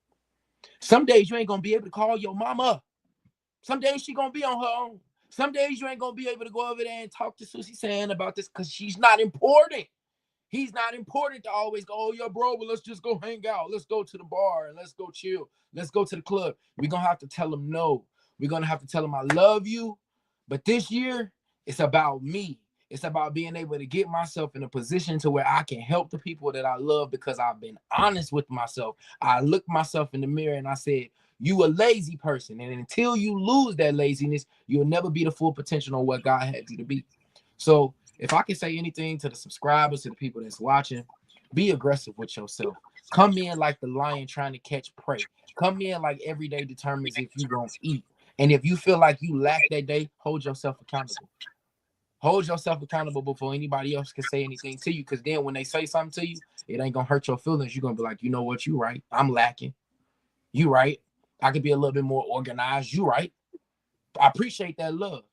Some days you ain't going to be able to call your mama. Some days she going to be on her own. Some days you ain't going to be able to go over there and talk to Susie San about this, because she's not important. He's not important to always go, oh, yeah, bro, but let's just go hang out. Let's go to the bar and let's go chill. Let's go to the club. We're going to have to tell him no. We're going to have to tell him I love you. But this year, it's about me. It's about being able to get myself in a position to where I can help the people that I love, because I've been honest with myself. I looked myself in the mirror and I said, you a lazy person. And until you lose that laziness, you'll never be the full potential on what God had you to be. So if I can say anything to the subscribers, to the people that's watching, be aggressive with yourself. Come in like the lion trying to catch prey. Come in like every day determines if you're going to eat. And if you feel like you lack that day, hold yourself accountable. Hold yourself accountable before anybody else can say anything to you. Because then when they say something to you, it ain't going to hurt your feelings. You're going to be like, you know what? You right. I'm lacking. You right. I could be a little bit more organized. You right. I appreciate that love.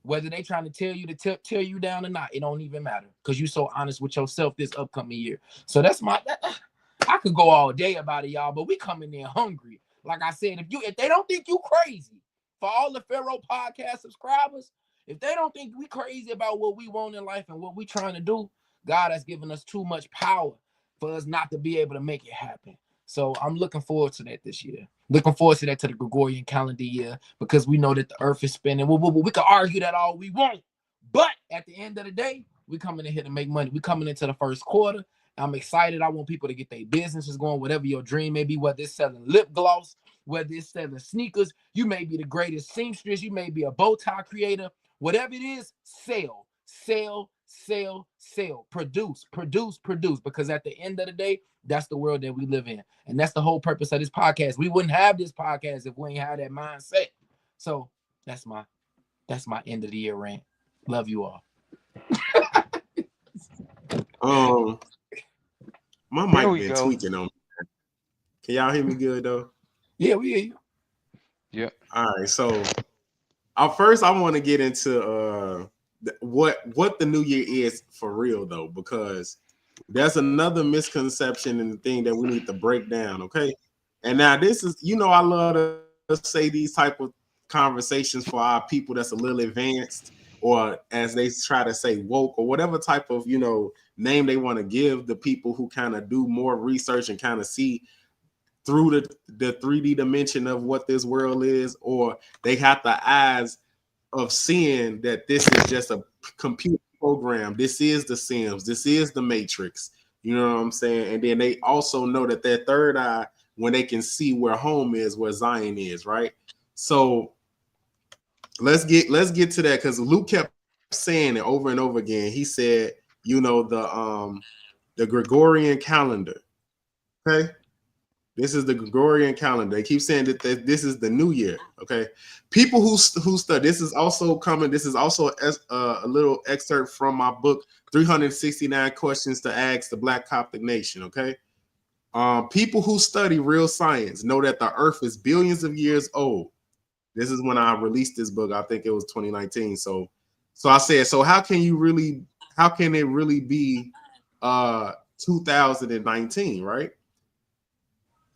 Whether they trying to tell you to tear you down or not, it don't even matter, because you're so honest with yourself this upcoming year. So I could go all day about it, y'all, but we coming in hungry. Like I said, if they don't think you crazy, for all the Pharaoh Podcast subscribers, if they don't think we crazy about what we want in life and what we trying to do, God has given us too much power for us not to be able to make it happen. So I'm looking forward to that this year. Looking forward to that, to the Gregorian calendar year, because we know that the earth is spinning. We can argue that all we want, but at the end of the day, we coming in here to make money. We coming into the first quarter. I'm excited. I want people to get their businesses going, whatever your dream may be, whether it's selling lip gloss, whether it's selling sneakers. You may be the greatest seamstress. You may be a bow tie creator. Whatever it is, sell, sell, sell, sell, produce, produce, produce. Because at the end of the day, that's the world that we live in. And that's the whole purpose of this podcast. We wouldn't have this podcast if we ain't had that mindset. So that's my end of the year rant. Love you all. My Here mic we been go. tweaking on me. Can y'all hear me good though? Yeah, we hear you. Yeah. All right, so first I want to get into what the new year is for real though, because there's another misconception and the thing that we need to break down. Okay, and now this is, I love to say these type of conversations for our people that's a little advanced, or as they try to say woke, or whatever type of name they want to give the people who kind of do more research and kind of see through the 3D dimension of what this world is, or they have the eyes of seeing that this is just a computer program. This is the Sims. This is the Matrix. You know what I'm saying? And then they also know that their third eye, when they can see where home is, where Zion is, right? So let's get to that, because Luke kept saying it over and over again. He said, the Gregorian calendar. Okay. This is the Gregorian calendar. They keep saying that this is the new year. Okay, people who study. This is also coming. This is also a little excerpt from my book, 369 Questions to Ask the Black Coptic Nation. Okay, people who study real science know that the Earth is billions of years old. This is when I released this book. I think it was 2019. So I said, so how can it really be 2019, right?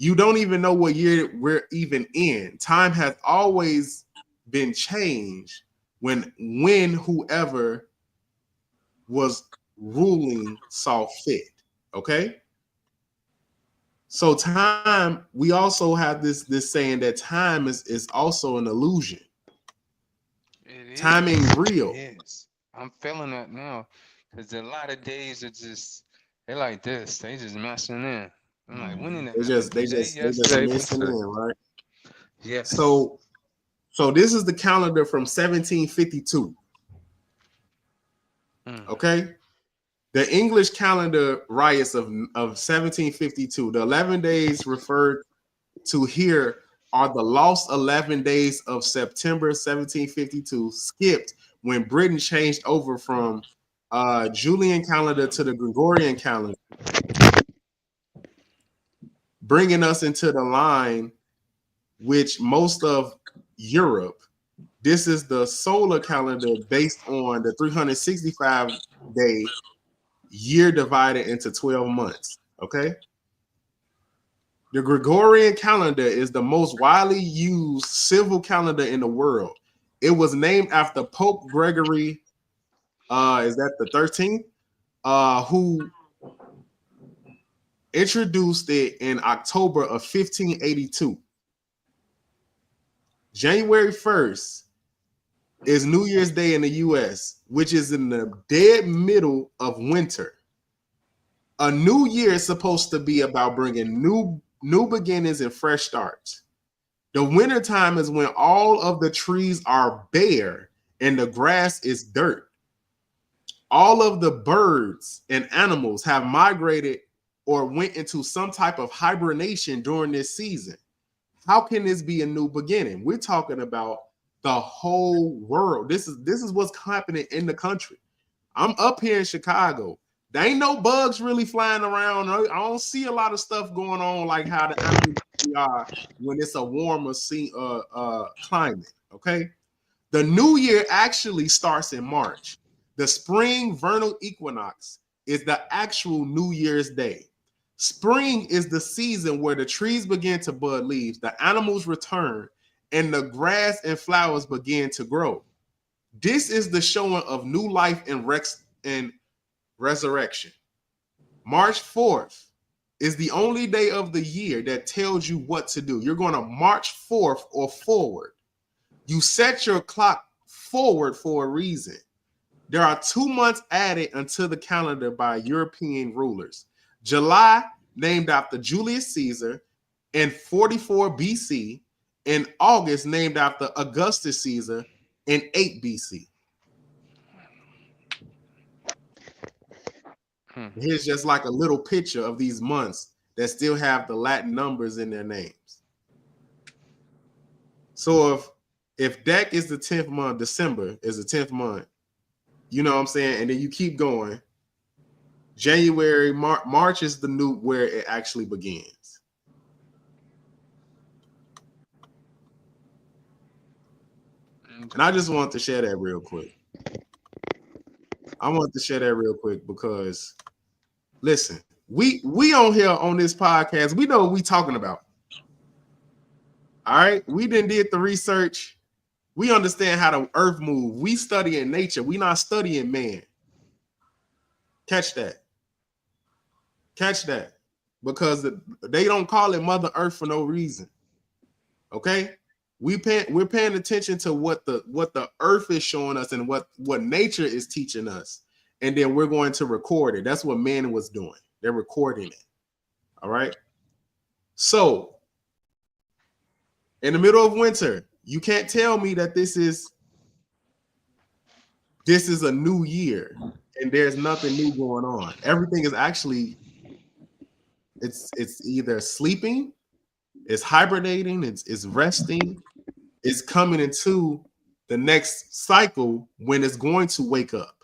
You don't even know what year we're even in. Time has always been changed when whoever was ruling saw fit. Okay. So time, we also have this saying that time is also an illusion. Time ain't real. Yes. I'm feeling that now. Because a lot of days are just, they're like this. They just messing in. I'm like, when did that happen? They Today, just yesterday, missing in, right? Yes. So this is the calendar from 1752. Okay. The English calendar riots of 1752. The 11 days referred to here are the lost 11 days of September 1752, skipped when Britain changed over from Julian calendar to the Gregorian calendar, bringing us into the line which most of Europe. This is the solar calendar based on the 365-day year divided into 12 months. Okay. The Gregorian calendar is the most widely used civil calendar in the world. It was named after Pope Gregory, is that the 13th? Who introduced it in October of 1582. January 1st is New Year's Day in the US, which is in the dead middle of winter. A new year is supposed to be about bringing new beginnings and fresh starts. The winter time is when all of the trees are bare and the grass is dirt. All of the birds and animals have migrated or went into some type of hibernation during this season. How can this be a new beginning? We're talking about the whole world. This is what's happening in the country. I'm up here in Chicago. There ain't no bugs really flying around. I don't see a lot of stuff going on like how the animals are when it's a warmer climate. Okay, the new year actually starts in March. The spring vernal equinox is the actual New Year's Day. Spring is the season where the trees begin to bud leaves, the animals return, and the grass and flowers begin to grow. This is the showing of new life and resurrection. March 4th is the only day of the year that tells you what to do. You're going to march forth or forward. You set your clock forward for a reason. There are 2 months added unto the calendar by European rulers. July, named after Julius Caesar in 44 BC, and August, named after Augustus Caesar in 8 BC. Here's just like a little picture of these months that still have the Latin numbers in their names. So if Dec is the 10th month, December is the 10th month, you know what I'm saying? And then you keep going. January, March is the new where it actually begins. And I just want to share that real quick. I want to share that real quick because, listen, we on here on this podcast, we know what we talking about. All right, we did the research. We understand how the earth move. We studying nature. We not studying man. Catch that. Catch that. Because they don't call it Mother Earth for no reason. Okay? We're paying attention to what the earth is showing us and what nature is teaching us. And then we're going to record it. That's what man was doing. They're recording it. All right. So in the middle of winter, you can't tell me that this is a new year and there's nothing new going on. Everything is actually it's either sleeping, it's hibernating, it's resting, it's coming into the next cycle when it's going to wake up.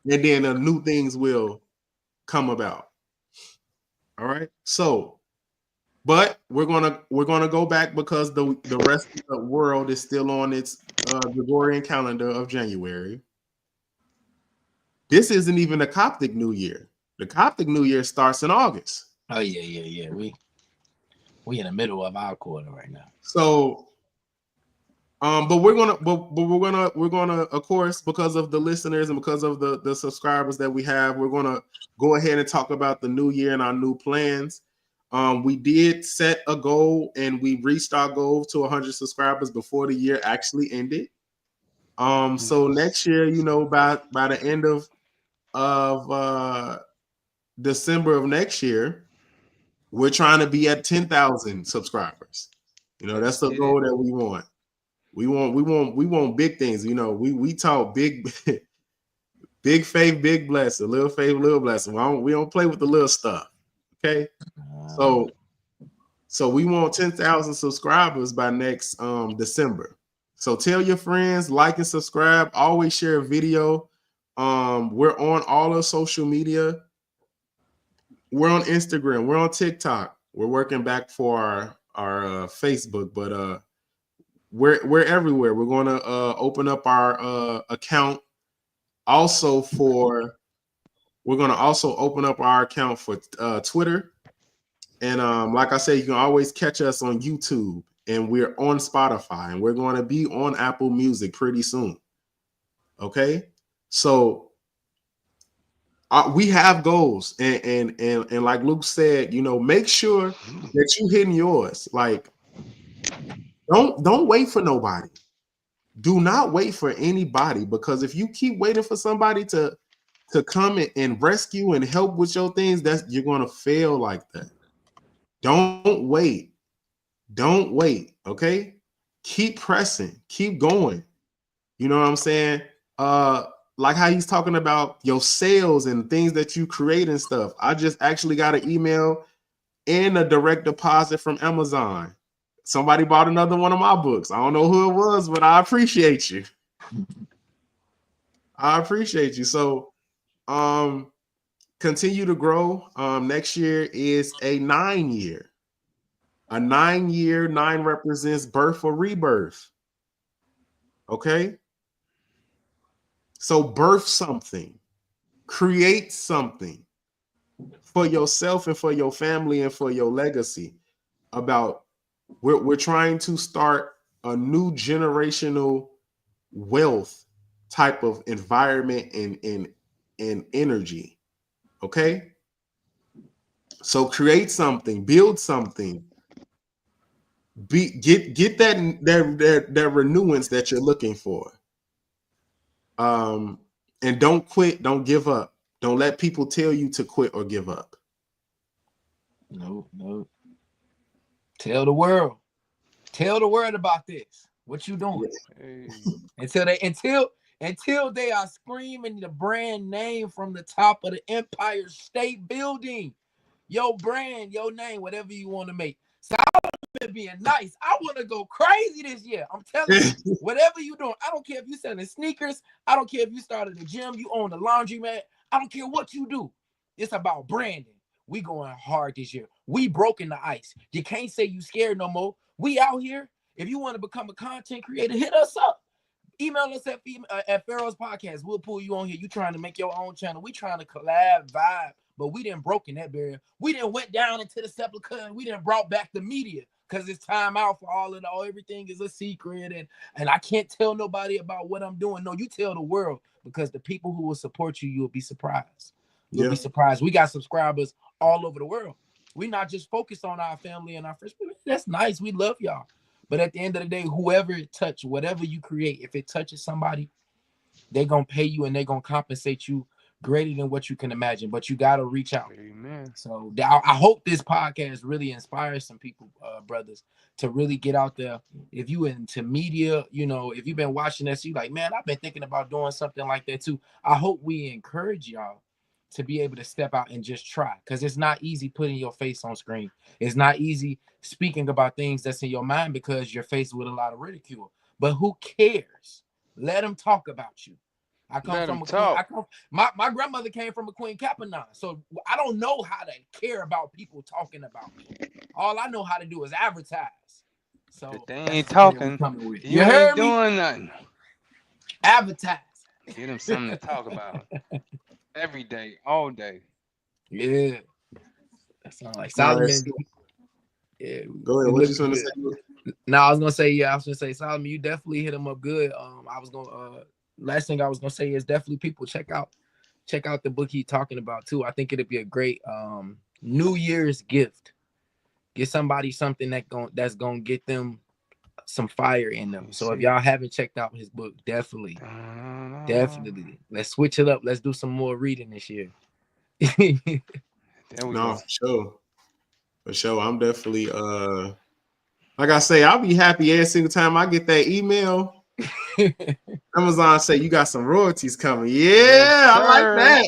And then the new things will come about. All right. So, but we're gonna go back because the rest of the world is still on its Gregorian calendar of January. This isn't even the Coptic New Year. The Coptic New Year starts in August. Oh yeah. We in the middle of our quarter right now. So, but we're gonna, of course, because of the listeners and because of the subscribers that we have, we're gonna go ahead and talk about the new year and our new plans. We did set a goal and we reached our goal to 100 subscribers before the year actually ended. So next year, you know, by the end of December of next year, we're trying to be at 10,000 subscribers. You know, that's the goal that we want. We want big things. You know, we talk big, big faith, big blessing, little faith, little blessing. We don't play with the little stuff. Okay. So we want 10,000 subscribers by next December. So tell your friends, like and subscribe. Always share a video. We're on all of social media. We're on Instagram. We're on TikTok. We're working back for our Facebook, but we're everywhere. We're going to open up our account also for. We're going to also open up our account for Twitter. And like I said, you can always catch us on YouTube, and we're on Spotify, and we're going to be on Apple Music pretty soon. Okay, so we have goals, and like Luke said, you know, make sure that you hitting yours. Like, don't wait for nobody. Do not wait for anybody, because if you keep waiting for somebody to come and rescue and help with your things, you're going to fail like that. Don't wait. Don't wait. Okay. Keep pressing. Keep going. You know what I'm saying? Like how he's talking about your sales and things that you create and stuff. I just actually got an email and a direct deposit from Amazon. Somebody bought another one of my books. I don't know who it was, but I appreciate you. I appreciate you. So, continue to grow. Next year is a 9-year. A 9-year, 9 represents birth or rebirth. Okay? So birth something. Create something for yourself and for your family and for your legacy. We're trying to start a new generational wealth type of environment and energy. Okay? So create something, build something. Get that renewance that you're looking for. And don't quit, don't give up. Don't let people tell you to quit or give up. No. Tell the world. Tell the world about this. What you doing? Hey. Until until they are screaming the brand name from the top of the Empire State Building. Your brand, your name, whatever you want to make. Solomon being nice. I want to go crazy this year. I'm telling you, whatever you doing, I don't care if you selling sneakers. I don't care if you started a gym, you own a laundromat. I don't care what you do. It's about branding. We going hard this year. We broken the ice. You can't say you scared no more. We out here. If you want to become a content creator, hit us up. Email us at Pharaohs Podcast. We'll pull you on here. You trying to make your own channel. We trying to collab, vibe, but we didn't broken that barrier. We didn't went down into the sepulcher and we didn't brought back the media because it's time out for all of the everything is a secret and I can't tell nobody about what I'm doing. No, you tell the world because the people who will support you, you'll be surprised. You'll be surprised. We got subscribers all over the world. We not just focused on our family and our friends. That's nice. We love y'all. But at the end of the day, whoever it touch, whatever you create, if it touches somebody, they're going to pay you and they're going to compensate you greater than what you can imagine. But you got to reach out. Amen. So I hope this podcast really inspires some people, brothers, to really get out there. If you into media, you know, if you've been watching this, you like, man, I've been thinking about doing something like that too. I hope we encourage y'all to be able to step out and just try, because it's not easy putting your face on screen. It's not easy speaking about things that's in your mind because you're faced with a lot of ridicule. But who cares? Let them talk about you. I come from a queen. My grandmother came from a Queen Capanon, so I don't know how to care about people talking about me. All I know how to do is advertise. So if they ain't talking, you ain't doing nothing. Advertise. Get them something to talk about. Every day, all day. Yeah. That sounds like Solomon. Yeah. Go ahead. What you gonna say? No, I was gonna say, Solomon, you definitely hit him up good. I was gonna last thing I was gonna say is definitely people check out the book he's talking about too. I think it'd be a great New Year's gift. Get somebody something that's gonna get them some fire in them. So if y'all haven't checked out his book, definitely let's switch it up. Let's do some more reading this year. No, for sure. I'm definitely like I say, I'll be happy every single time I get that email. Amazon say you got some royalties coming. Yeah, I like that.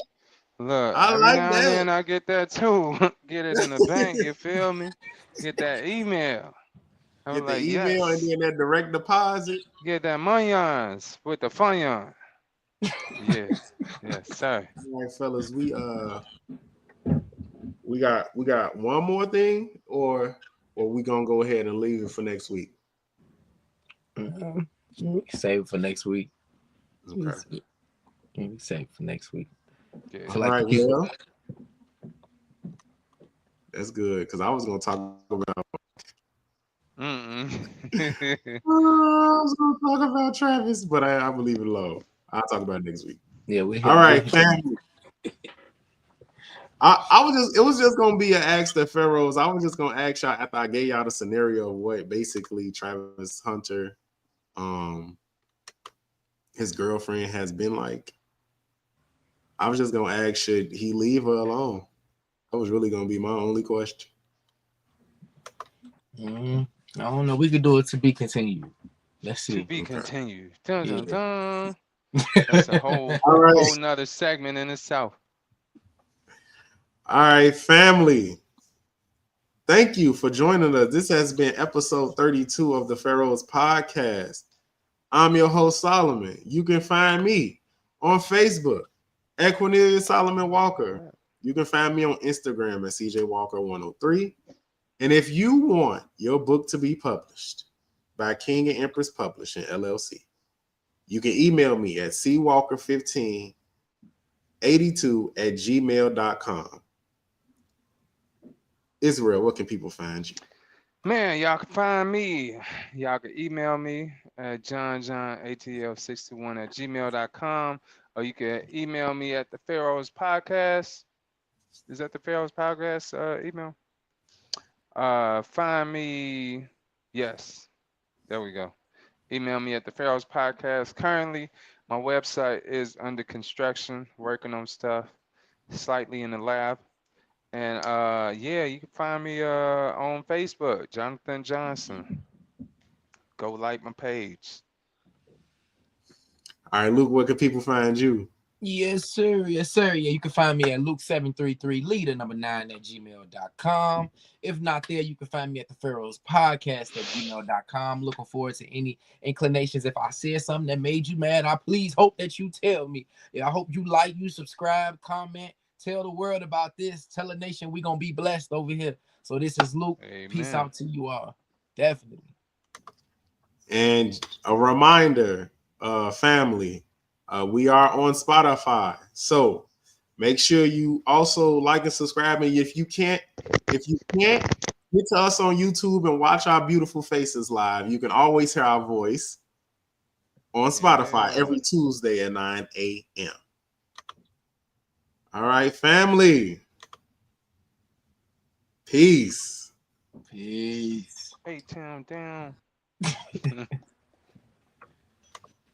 Look, every now and then I get that too. Get it in the bank, you feel me? Get that email. Get the email and then that direct deposit. Get that monions with the funion. Yeah, yes, sir. All right, fellas, we got one more thing, or we gonna go ahead and leave it for next week? Save it for next week. Okay. Save it for next week. Yeah. All right, well, that's good because I was gonna talk about. I was gonna talk about Travis, but I will leave it alone. I'll talk about it next week. Yeah, all right, family. It was just gonna be an ask the Pharaohs. I was just gonna ask y'all after I gave y'all the scenario of what basically Travis Hunter, his girlfriend has been like. I was just gonna ask, should he leave her alone? That was really gonna be my only question. I don't know. We could do it to be continued. Let's see. To be continued. Dun, dun, dun. That's a whole nother segment in itself. All right, family. Thank you for joining us. This has been episode 32 of the Pharaohs Podcast. I'm your host, Solomon. You can find me on Facebook at Cornelius Solomon Walker. You can find me on Instagram at CJWalker103. And if you want your book to be published by King and Empress Publishing, LLC, you can email me at cwalker1582@gmail.com. Israel, what can people find you? Man, y'all can find me. Y'all can email me at johnjohnatl621@gmail.com, or you can email me at the Pharaohs Podcast. Is that the Pharaohs Podcast email? Find me. Yes, there we go. Email me at the Pharaohs Podcast. Currently, my website is under construction, working on stuff, slightly in the lab. And yeah, you can find me on Facebook, Jonathan Johnson. Go like my page. All right, Luke, where can people find you? Yes, sir. Yes, sir. Yeah, you can find me at Luke733 leader number 9 at gmail.com. If not there, you can find me at the Pharaohs Podcast at gmail.com. Looking forward to any inclinations. If I said something that made you mad, I please hope that you tell me. Yeah, I hope you like, you subscribe, comment, tell the world about this. Tell the nation we gonna be blessed over here. So this is Luke. Peace Amen. out to you all. Definitely. And a reminder, family, we are on Spotify. So make sure you also like and subscribe. And if you can't, get to us on YouTube and watch our beautiful faces live. You can always hear our voice on Spotify Yeah. every Tuesday at 9 a.m. All right, family. Peace. Peace. Hey, Tim down.